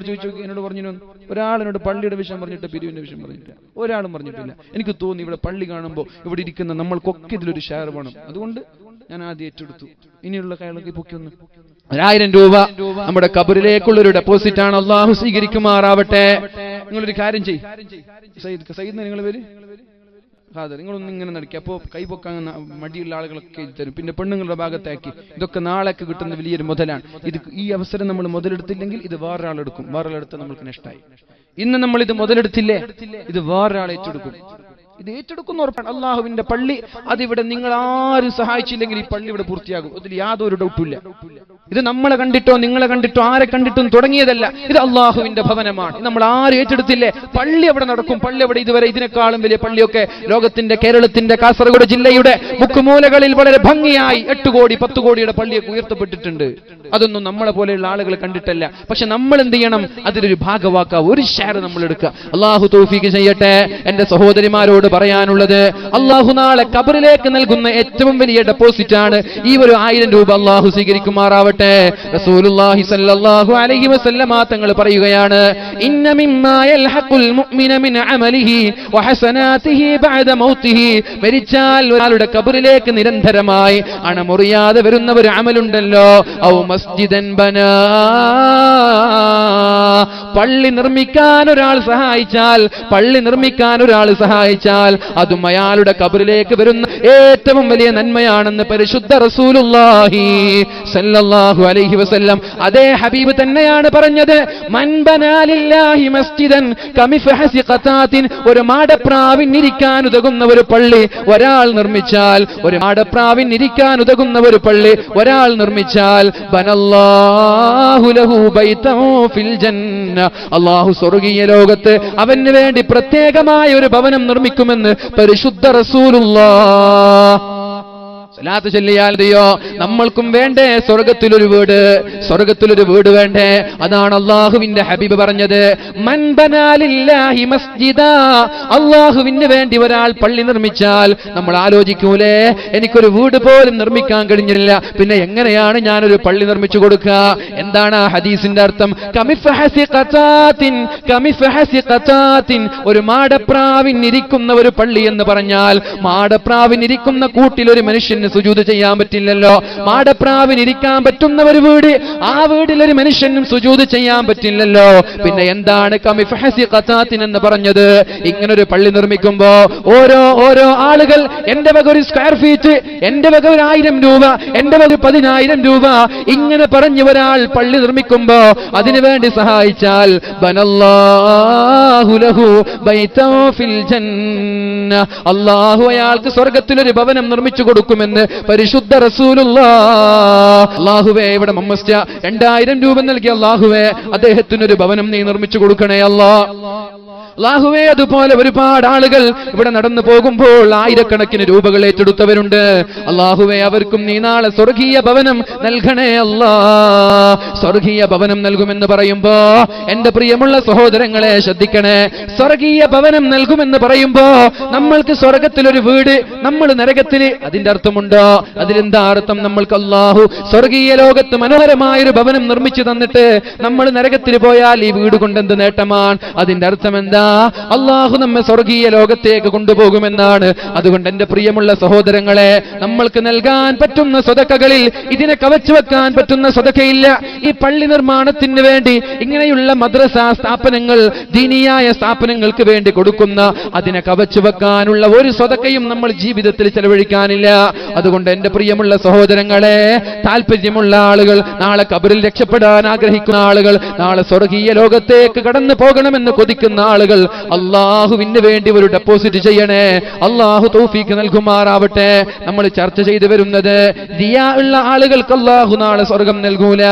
ചോദിച്ചു, എന്നോട് പറഞ്ഞു, ഒരാളിനോട് പള്ളിയുടെ വിഷയം പറഞ്ഞിട്ട് പിരിവിന്റെ വിഷയം പറഞ്ഞിട്ടില്ല, ഒരാളും പറഞ്ഞിട്ടില്ല. എനിക്ക് തോന്നി ഇവിടെ പള്ളി കാണുമ്പോൾ ഇവിടെ ഇരിക്കുന്ന നമ്മൾക്കൊക്കെ ഇതിലൊരു ഷെയർ വേണം. അതുകൊണ്ട് ഞാൻ ആദ്യം ഏറ്റെടുത്തു, ഇനിയുള്ള കൈകളൊക്കെ പൊക്കിയൊന്ന് 1000 രൂപ നമ്മുടെ ഖബറിലേക്കുള്ളൊരു ഡെപ്പോസിറ്റ് ആണ്. അള്ളാഹു സ്വീകരിക്കുമാറാവട്ടെ. നിങ്ങളൊരു കാര്യം ചെയ്യ്, സയ്യിദ് നിങ്ങൾ പേര് നിങ്ങളൊന്നും ഇങ്ങനെ നടക്കുക. അപ്പോൾ കൈപൊക്കാൻ മടിയുള്ള ആളുകളൊക്കെ തരും. പിന്നെ പെണ്ണുങ്ങളുടെ ഭാഗത്താക്കി. ഇതൊക്കെ നാളേക്ക് കിട്ടുന്ന വലിയൊരു മുതലാണ്. ഈ അവസരം നമ്മൾ മുതലെടുത്തില്ലെങ്കിൽ ഇത് വേറൊരാളെടുക്കും. വേറൊരാളെടുത്ത് നമ്മൾക്ക് നഷ്ടമായി. ഇന്ന് നമ്മൾ ഇത് മുതലെടുത്തില്ലേ, ഇത് വേറൊരാൾ ഏറ്റെടുക്കും. ഇത് ഏറ്റെടുക്കുന്ന ഉറപ്പാണ്. അള്ളാഹുവിന്റെ പള്ളി അതിവിടെ നിങ്ങൾ ആരും സഹായിച്ചില്ലെങ്കിൽ ഈ പള്ളി ഇവിടെ പൂർത്തിയാകും. അതിൽ യാതൊരു ഡൗട്ടില്ല. ഇത് നമ്മളെ കണ്ടിട്ടോ നിങ്ങളെ കണ്ടിട്ടോ ആരെ കണ്ടിട്ടും തുടങ്ങിയതല്ല. ഇത് അള്ളാഹുവിന്റെ ഭവനമാണ്. നമ്മൾ ആരും ഏറ്റെടുത്തില്ലേ, പള്ളി അവിടെ നടക്കും. പള്ളി അവിടെ ഇതുവരെ ഇതിനേക്കാളും വലിയ പള്ളിയൊക്കെ ലോകത്തിന്റെ കേരളത്തിന്റെ കാസർഗോഡ് ജില്ലയുടെ മുക്കുമൂലകളിൽ വളരെ ഭംഗിയായി 8 കോടി 10 കോടിയുടെ പള്ളിയൊക്കെ ഉയർത്തപ്പെട്ടിട്ടുണ്ട്. അതൊന്നും നമ്മളെ പോലെയുള്ള ആളുകൾ കണ്ടിട്ടല്ല. പക്ഷെ നമ്മൾ എന്ത് ചെയ്യണം, അതിലൊരു ഭാഗവാക്കുക, ഒരു ഷെയർ നമ്മൾ എടുക്കുക. അള്ളാഹു തൗഫീഖ് ചെയ്യട്ടെ. എന്റെ സഹോദരിമാരോട് പറയാനുള്ളത്, അള്ളാഹു നാളെ ഖബറിലേക്ക് നൽകുന്ന ഏറ്റവും വലിയ ഡെപ്പോസിറ്റ് ആണ് ഈ ഒരു 1000 രൂപ. അള്ളാഹു സ്വീകരിക്കുമാറാവട്ടെ. റസൂലുള്ളാഹി സ്വല്ലല്ലാഹു അലൈഹി വസല്ലമ തങ്ങൾ പറയുകയാണ്, ഇന്ന മിമ്മാ യൽഹഖുൽ മുഅ്മിന മിൻ അമലിഹി വഹസനാതിഹി ബഅദ മൗതിഹി. മരിച്ചാൽ ഒരാളുടെ ഖബറിലേക്ക് നിരന്തരമായി അണമുറിയാതെ വരുന്ന ഒരു അമലുണ്ടല്ലോ, ഔ മസ്ജിദൻ ബനാ, പള്ളി നിർമ്മിക്കാൻ ഒരാൾ സഹായിച്ചാൽ അതും അയാളുടെ ഖബറിലേക്ക് വരുന്ന ഏറ്റവും വലിയ നന്മയാണെന്ന് പരിശുദ്ധ റസൂലുള്ളാഹി സല്ലല്ലാഹു അലൈഹി വസല്ലം അതേ ഹബീബ് തന്നെയാണ് പറഞ്ഞത്. മൻ ബനാ ലില്ലാഹി മസ്ജിദൻ കമിഫഹസി ഖതാത്തിൻ, ഒരു മാടപ്രാവിന് ഇരിക്കാൻ ഉതകുന്ന ഒരു പള്ളി ഒരാൾ നിർമ്മിച്ചാൽ, ഒരു മാടപ്രാവിന് ഇരിക്കാൻ ഉതകുന്ന ഒരു പള്ളി ഒരാൾ നിർമ്മിച്ചാൽ, ബനല്ലാഹു ലഹു ബൈതൻ ഫിൽ ജന്ന, അല്ലാഹു സ്വർഗ്ഗീയ ലോകത്ത് അവന് വേണ്ടി പ്രത്യേകമായ ഒരു ഭവനം നിർമ്മിക്കുമെന്ന് പരിശുദ്ധ റസൂലുള്ളാഹ്. സ്വലാത്ത് ചൊല്ലിയാൽയോ നമ്മൾക്കും വേണ്ടേ സ്വർഗത്തിലൊരു വീട് വേണ്ടേ? അതാണ് അള്ളാഹുവിന്റെ ഹബീബ് പറഞ്ഞത്, മൻ ബനാ ലില്ലാഹി മസ്ജിദാ, അള്ളാഹുവിന് വേണ്ടി ഒരാൾ പള്ളി നിർമ്മിച്ചാൽ നമ്മൾ ആലോചിക്കൂലേ, എനിക്കൊരു വീട് പോലും നിർമ്മിക്കാൻ കഴിഞ്ഞില്ല, പിന്നെ എങ്ങനെയാണ് ഞാനൊരു പള്ളി നിർമ്മിച്ചു കൊടുക്കുക? എന്താണ് ആ ഹദീസിന്റെ അർത്ഥം? കമിഫഹസി ഖതാത്തിൻ, ഒരു മാടപ്രാവിനിരിക്കുന്ന ഒരു പള്ളി എന്ന് പറഞ്ഞാൽ, മാടപ്രാവിനിരിക്കുന്ന കൂട്ടിൽ ഒരു മനുഷ്യൻ സുജൂദ് ചെയ്യാൻ പറ്റില്ലല്ലോ. മാടപ്രാവിനിരിക്കാൻ പറ്റുന്ന ഒരു വീട്, ആ വീട്ടിലൊരു മനുഷ്യനും സുജൂദ് ചെയ്യാൻ പറ്റില്ലല്ലോ. പിന്നെ എന്താണ് കമിഫഹസി ഖതാത്തിൻ എന്ന് പറഞ്ഞത്? ഇങ്ങനൊരു പള്ളി നിർമ്മിക്കുമ്പോ ഓരോ ആളുകൾ എന്റെ വക ഒരു സ്ക്വയർ ഫീറ്റ്, എന്റെ വക 1000 രൂപ, എന്റെ വക 10,000 രൂപ, ഇങ്ങനെ പറഞ്ഞു ഒരാൾ പള്ളി നിർമ്മിക്കുമ്പോ അതിനുവേണ്ടി സഹായിച്ചാൽ, ബനല്ലാഹു ലഹു ബൈതൻ ഫിൽ ജന്ന, അല്ലാഹു അയാൾക്ക് സ്വർഗ്ഗത്തിലൊരു ഭവനം നിർമ്മിച്ചു കൊടുക്കുമെന്ന് പരിശുദ്ധ റസൂലുള്ളാഹ്. അല്ലാഹുവേ, ഇവിടെ മമ്മസ്യ 2000 രൂപ നൽകി, അല്ലാഹുവേ അദ്ദേഹത്തിനൊരു ഭവനം നീ നിർമ്മിച്ചു കൊടുക്കണേ അല്ലാഹുവേ. അതുപോലെ ഒരുപാട് ആളുകൾ ഇവിടെ നടന്നു പോകുമ്പോൾ ആയിരക്കണക്കിന് രൂപകൾ ഏറ്റെടുത്തവരുണ്ട്. അല്ലാഹുവേ, അവർക്കും നീ നാളെ സ്വർഗീയ ഭവനം നൽകണേ സ്വർഗീയ ഭവനം നൽകുമെന്ന് പറയുമ്പോ എന്റെ പ്രിയമുള്ള സഹോദരങ്ങളെ ശ്രദ്ധിക്കണേ. സ്വർഗീയ ഭവനം നൽകുമെന്ന് പറയുമ്പോ നമ്മൾക്ക് സ്വർഗത്തിലൊരു വീട്, നമ്മൾ നരകത്തില്, അതിന്റെ അർത്ഥമുണ്ടോ? അതിലെന്താ അർത്ഥം? നമ്മൾക്ക് അല്ലാഹു സ്വർഗീയ ലോകത്ത് മനോഹരമായൊരു ഭവനം നിർമ്മിച്ചു തന്നിട്ട് നമ്മൾ നരകത്തിൽ പോയാൽ ഈ വീട് കൊണ്ട് എന്ത് നേട്ടമാണ്? അതിന്റെ അർത്ഥം എന്താ? അല്ലാഹു നമ്മെ സ്വർഗീയ ലോകത്തേക്ക് കൊണ്ടുപോകുമെന്നാണ്. അതുകൊണ്ട് എന്റെ പ്രിയമുള്ള സഹോദരങ്ങളെ, നമ്മൾക്ക് നൽകാൻ പറ്റുന്ന സ്വതക്കകളിൽ ഇതിനെ കവച്ചു വെക്കാൻ പറ്റുന്ന സ്വതക്കയില്ല. ഈ പള്ളി നിർമ്മാണത്തിന് വേണ്ടി ഇങ്ങനെയുള്ള മദ്രസ സ്ഥാപനങ്ങൾ, ദീനിയായ സ്ഥാപനങ്ങൾക്ക് വേണ്ടി കൊടുക്കുന്ന അതിനെ കവച്ചു വെക്കാനുള്ള ഒരു സ്വതക്കയും നമ്മൾ ജീവിതത്തിൽ ചെലവഴിക്കാനില്ല. അതുകൊണ്ട് എന്റെ പ്രിയമുള്ള സഹോദരങ്ങളെ, താല്പര്യമുള്ള ആളുകൾ, നാളെ ഖബറിൽ രക്ഷപ്പെടാൻ ആഗ്രഹിക്കുന്ന ആളുകൾ, നാളെ സ്വർഗീയ ലോകത്തേക്ക് കടന്നു പോകണമെന്ന് കൊതിക്കുന്ന ആളുകൾ അള്ളാഹുവിന് വേണ്ടി ഒരു ഡെപ്പോസിറ്റ് ചെയ്യണേ. അള്ളാഹു തൗഫീഖ് നൽകുമാറാവട്ടെ. നമ്മൾ ചർച്ച ചെയ്തു വരുന്നത്, ദിയാ ഉള്ള ആളുകൾക്ക് അള്ളാഹു നാളെ സ്വർഗം നൽകൂല.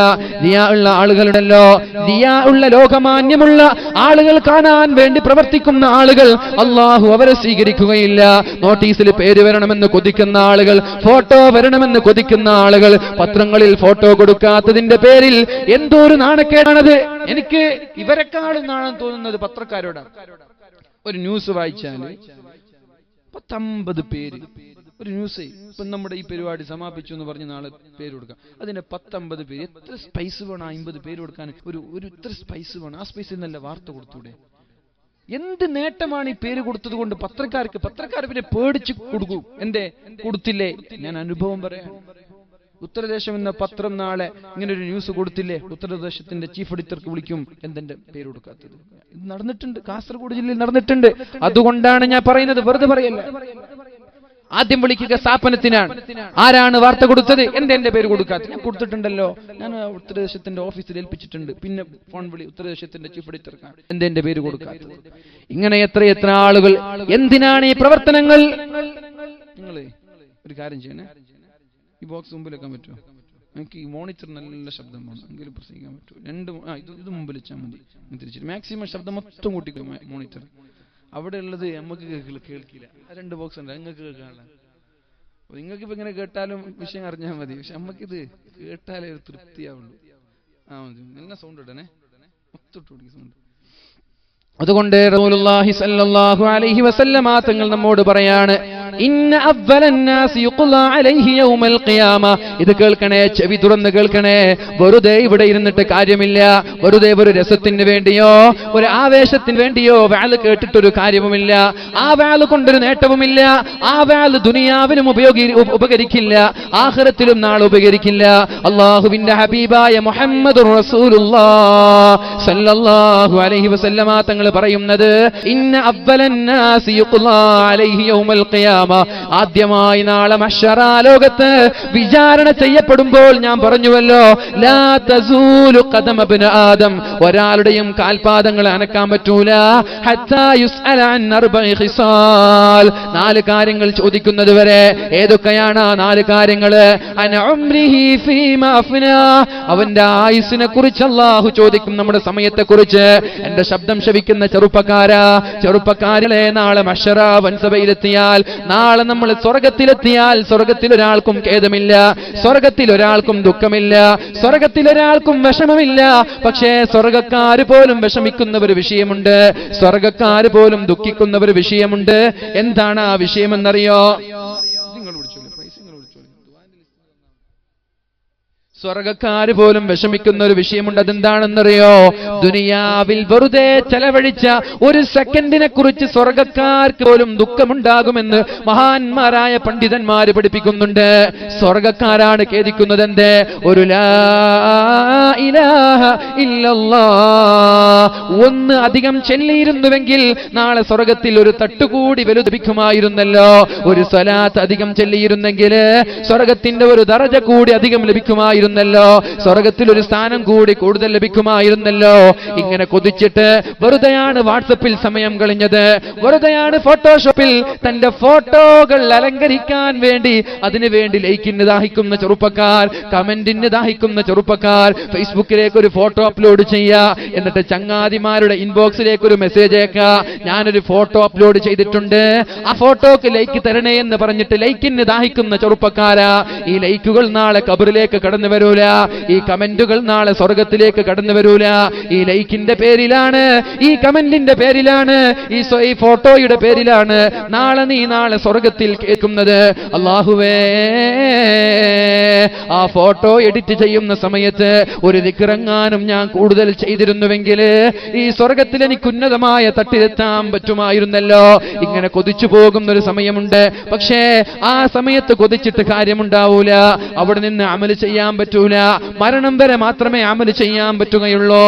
ദിയാ ഉള്ള ആളുകളുണ്ടല്ലോ, ദിയാ ഉള്ള ലോകമാന്യമുള്ള ആളുകൾ, കാണാൻ വേണ്ടി പ്രവർത്തിക്കുന്ന ആളുകൾ, അള്ളാഹു അവരെ സ്വീകരിക്കുകയില്ല. നോട്ടീസിൽ പേര് വരണമെന്ന് കൊതിക്കുന്ന ആളുകൾ, ഫോട്ടോ വരണമെന്ന് കൊതിക്കുന്ന ആളുകൾ, പത്രങ്ങളിൽ ഫോട്ടോ കൊടുക്കാത്തതിന്റെ പേരിൽ എന്തോ ഒരു നാണക്കേടാണത്. എനിക്ക് ഇവരെക്കാളും നാണം തോന്നുന്നത് പത്രക്കാരോടാണ്. ഒരു ന്യൂസ് വായിച്ചാല് 50 പേര്, ഒരു ന്യൂസ്, ഇപ്പൊ നമ്മുടെ ഈ പരിപാടി സമാപിച്ചു എന്ന് പറഞ്ഞ് നാളെ പേര് കൊടുക്കാം, അതിന്റെ 50 പേര്. എത്ര സ്പൈസ് വേണം 50 പേര് കൊടുക്കാൻ? ഒരു ഇത്ര സ്പൈസ് വേണം. ആ സ്പൈസിൽ നല്ല വാർത്ത കൊടുത്തൂടെ? എന്ത് നേട്ടമാണ് ഈ പേര് കൊടുത്തത് കൊണ്ട് പത്രക്കാർ പിന്നെ പേടിച്ച് കൊടുക്കൂ. എന്തേ കൊടുത്തില്ലേ? ഞാൻ അനുഭവം പറയാം. ഉത്തരദേശം എന്ന പത്രം നാളെ ഇങ്ങനെ ഒരു ന്യൂസ് കൊടുത്തില്ലേ, ഉത്തരദേശത്തിന്റെ ചീഫ് എഡിറ്റർക്ക് വിളിക്കും, എന്തെന്റെ പേര് കൊടുക്കാത്തത്. ഇത് നടന്നിട്ടുണ്ട്, കാസർഗോഡ് ജില്ലയിൽ നടന്നിട്ടുണ്ട്. അതുകൊണ്ടാണ് ഞാൻ പറയുന്നത്, വെറുതെ പറയല്ല. ആദ്യം വിളിക്കുക സ്ഥാപനത്തിനാണ്. ആരാണ് വാർത്ത കൊടുത്തത്? എന്റെ പേര് കൊടുക്കാത്തത്? ഞാൻ കൊടുത്തിട്ടുണ്ടല്ലോ, ഞാൻ ഉത്തരദേശത്തിന്റെ ഓഫീസിൽ ഏൽപ്പിച്ചിട്ടുണ്ട്. പിന്നെ ഫോൺ വിളി ഉത്തരദേശത്തിന്റെ ചീഫ് എഡിറ്റർക്കാണ്, എന്റെ പേര് കൊടുക്കാത്തത്. ഇങ്ങനെ എത്ര ആളുകൾ. എന്തിനാണ് ഈ പ്രവർത്തനങ്ങൾ? നിങ്ങൾ ഒരു കാര്യം ചെയ്യണേ, ഈ ബോക്സ് മുമ്പിൽ വെക്കാൻ പറ്റുമോ? എനിക്ക് ഈ മോണിറ്റർ നല്ല ശബ്ദമാണ്, എങ്കിലും പ്രസംഗിക്കാൻ പറ്റുമോ? ഇത് മുമ്പിൽ വെച്ചാൽ മതി. തിരിച്ചിട്ട് മാക്സിമം ശബ്ദം മൊത്തം കൂട്ടിക്കോ മോണിറ്റർ. അവിടെ ഉള്ളത് നമുക്ക് കേൾക്കില്ല. 2 ബോക്സ് ഉണ്ട്, നിങ്ങൾക്ക് കേൾക്കാനുള്ള. നിങ്ങൾക്ക് ഇപ്പൊ ഇങ്ങനെ കേട്ടാലും വിഷയം അറിഞ്ഞാൽ മതി. പക്ഷെ നമുക്കിത് കേട്ടാലേ ഒരു തൃപ്തിയാവുള്ളൂ. നല്ല സൗണ്ട് ഇടണേ, മൊത്തം ഇട്ടു സൗണ്ട്. അതുകൊണ്ട് റസൂലുള്ളാഹി സ്വല്ലല്ലാഹു അലൈഹി വസല്ലമ തങ്ങൾ നമ്മോട് പറയാണ്, ഇന്ന അവ്വലന്നാസി യുഖ്ലാ അലൈഹി യൗമൽ ഖിയാമ. ഇത് കേൾക്കണേ, ചെവി തുറന്ന് കേൾക്കണേ. വെറുതെ ഇവിടെ ഇരുന്നിട്ട് കാര്യമില്ല. വെറുതെ ഒരു രസത്തിന് വേണ്ടിയോ ഒരു ആവേശത്തിന് വേണ്ടിയോ വാല് കേട്ടിട്ടൊരു കാര്യവുമില്ല. ആ വാല് കൊണ്ടൊരു നേട്ടവുമില്ല. ആ വാല് ദുനിയാവിലും ഉപകരിക്കില്ല, ആഖിറത്തിലും നാളെ ഉപകരിക്കില്ല. അല്ലാഹുവിന്റെ ഹബീബായ മുഹമ്മദുർ റസൂലുള്ളാഹി സ്വല്ലല്ലാഹു അലൈഹി വസല്ലമ തങ്ങൾ പറയുന്നത്, ഇന്ന അവ്വലന്നാസി യുഖ്ലാ അലൈഹി യൗമൽ ഖിയാമ. ആദ്യമായി നാളെ മഹ്ശറാ ലോകത്ത് വിചാരണ ചെയ്യപ്പെടുമ്പോൾ ഞാൻ പറഞ്ഞുവല്ലോ, ലാ തസൂലു ഖദമ ഇബ്നു ആദം. ഒരാളുടെയും കാൽപാദങ്ങൾ അനക്കാൻ പറ്റൂല. ഹത്താ യുസ്അല അൻ അർബഇ ഖിസാൽ. 4 കാര്യങ്ങൾ ചോദിക്കുന്നത് വരെ. ഏതൊക്കെയാണ് ആ 4 കാര്യങ്ങൾ? അൻ ഉംരിഹി ഫീമാ അഫ്നാ. അവന്റെ ആയുസ്സിനെ കുറിച്ച് അല്ലാഹു ചോദിക്കും, നമ്മുടെ സമയത്തെ കുറിച്ച്. എന്റെ ശബ്ദം ശവിക്കുന്ന ചെറുപ്പക്കാരിലെ നാളെ മഹ്ശറാ വൻസഭയിലെത്തിയാൽ, നാളെ നമ്മൾ സ്വർഗത്തിലെത്തിയാൽ, സ്വർഗത്തിൽ ഒരാൾക്കും ഖേദമില്ല, സ്വർഗത്തിൽ ഒരാൾക്കും ദുഃഖമില്ല, സ്വർഗത്തിൽ ഒരാൾക്കും വിഷമമില്ല. പക്ഷേ സ്വർഗക്കാര് പോലും വിഷമിക്കുന്ന ഒരു വിഷയമുണ്ട്, സ്വർഗക്കാര് പോലും ദുഃഖിക്കുന്ന ഒരു വിഷയമുണ്ട്. എന്താണ് ആ വിഷയമെന്നറിയോ? സ്വർഗക്കാര് പോലും വിഷമിക്കുന്ന ഒരു വിഷയമുണ്ട്. അതെന്താണെന്നറിയോ? ദുനിയാവിൽ വെറുതെ ചെലവഴിച്ച ഒരു സെക്കൻഡിനെ കുറിച്ച് സ്വർഗക്കാർക്ക് പോലും ദുഃഖമുണ്ടാകുമെന്ന് മഹാന്മാരായ പണ്ഡിതന്മാര് പഠിപ്പിക്കുന്നുണ്ട്. സ്വർഗക്കാരാണ് ഖേദിക്കുന്നത്. എന്തേ? ഒരു ലാ ഇലാഹ ഇല്ലല്ലാഹ് ഒന്ന് അധികം ചൊല്ലിയിരുന്നുവെങ്കിൽ നാളെ സ്വർഗത്തിൽ ഒരു തട്ടുകൂടി ലഭിക്കുമായിരുന്നല്ലോ. ഒരു സ്വലാത്ത് അധികം ചൊല്ലിയിരുന്നെങ്കിൽ സ്വർഗത്തിന്റെ ഒരു ദറജ കൂടി അധികം ലഭിക്കുമായിരുന്നു, സ്വർഗത്തിൽ ഒരു സ്ഥാനം കൂടി കൂടുതൽ ലഭിക്കുമായിരുന്നല്ലോ. ഇങ്ങനെ കൊതിച്ചിട്ട് വെറുതെയാണ് വാട്സപ്പിൽ സമയം കളഞ്ഞത്, വെറുതെയാണ് ഫോട്ടോഷോപ്പിൽ തന്റെ ഫോട്ടോകൾ അലങ്കരിക്കാൻ വേണ്ടി, അതിനുവേണ്ടി ലൈക്കിന് ദാഹിക്കുന്ന ചെറുപ്പക്കാർ, കമന്റിന് ദാഹിക്കുന്ന ചെറുപ്പക്കാർ, ഫേസ്ബുക്കിലേക്ക് ഒരു ഫോട്ടോ അപ്ലോഡ് ചെയ്യുക, എന്നിട്ട് ചങ്ങാതിമാരുടെ ഇൻബോക്സിലേക്ക് ഒരു മെസ്സേജ് അയക്കുക, ഞാനൊരു ഫോട്ടോ അപ്ലോഡ് ചെയ്തിട്ടുണ്ട്, ആ ഫോട്ടോക്ക് ലൈക്ക് തരണേ എന്ന് പറഞ്ഞിട്ട് ലൈക്കിന് ദാഹിക്കുന്ന ചെറുപ്പക്കാരാ. ഈ ലൈക്കുകൾ നാളെ ഖബറിലേക്ക് കടന്നു വരൂല, ഈ കമന്റുകൾ നാളെ സ്വർഗത്തിലേക്ക് കടന്നു വരൂല. ഈ ലൈക്കിന്റെ പേരിലാണ്, ഈ കമന്റിന്റെ പേരിലാണ്, ഈ ഫോട്ടോയുടെ പേരിലാണ് നാളെ സ്വർഗത്തിൽ കേൾക്കുന്നത്. അല്ലാഹുവേ, ആ ഫോട്ടോ എഡിറ്റ് ചെയ്യുന്ന സമയത്ത് ഒരു ദിക്റെങ്ങാനും ഞാൻ കൂടുതൽ ചെയ്തിരുന്നുവെങ്കിൽ ഈ സ്വർഗത്തിൽ എനിക്ക് ഉന്നതമായ തട്ടിലെത്താൻ പറ്റുമായിരുന്നല്ലോ. ഇങ്ങനെ കൊതിച്ചു പോകുന്ന ഒരു സമയമുണ്ട്. പക്ഷേ ആ സമയത്ത് കൊതിച്ചിട്ട് കാര്യമുണ്ടാവൂല. അവിടെ നിന്ന് അമല് ചെയ്യാൻ പറ്റൂല. മരണം വരെ മാത്രമേ അമൽ ചെയ്യാൻ പറ്റുകയുള്ളൂ.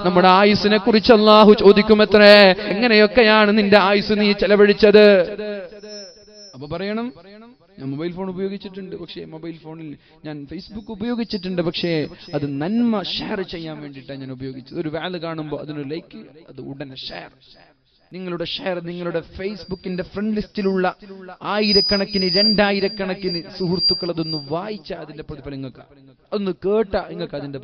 നമ്മുടെ ആയുസ്സിനെ കുറിച്ച് അല്ലാഹു ചോദിക്കുമത്രേ, എങ്ങനെയൊക്കെയാണ് നിന്റെ ആയുസ് നീ ചെലവഴിച്ചത്? അപ്പൊ പറയണം, ഞാൻ മൊബൈൽ ഫോൺ ഉപയോഗിച്ചിട്ടുണ്ട്, പക്ഷേ മൊബൈൽ ഫോണിൽ ഞാൻ ഫേസ്ബുക്ക് ഉപയോഗിച്ചിട്ടുണ്ട്, പക്ഷേ അത് നന്മ ഷെയർ ചെയ്യാൻ വേണ്ടിയിട്ടാണ് ഞാൻ ഉപയോഗിച്ചത്. ഒരു വാല് കാണുമ്പോൾ അതിനൊരു ലൈക്ക്, അത് ഉടനെ ഷെയർ. നിങ്ങളുടെ ഷെയർ, നിങ്ങളുടെ ഫേസ്ബുക്കിന്റെ ഫ്രണ്ട് ലിസ്റ്റിലുള്ള 1000കണക്കിന് 2000കണക്കിന് സുഹൃത്തുക്കൾ അതൊന്ന് വായിച്ച അതിന്റെ പ്രതിഫലം നിങ്ങൾക്ക്, അതൊന്ന് കേട്ട നിങ്ങൾക്ക് അതിന്റെ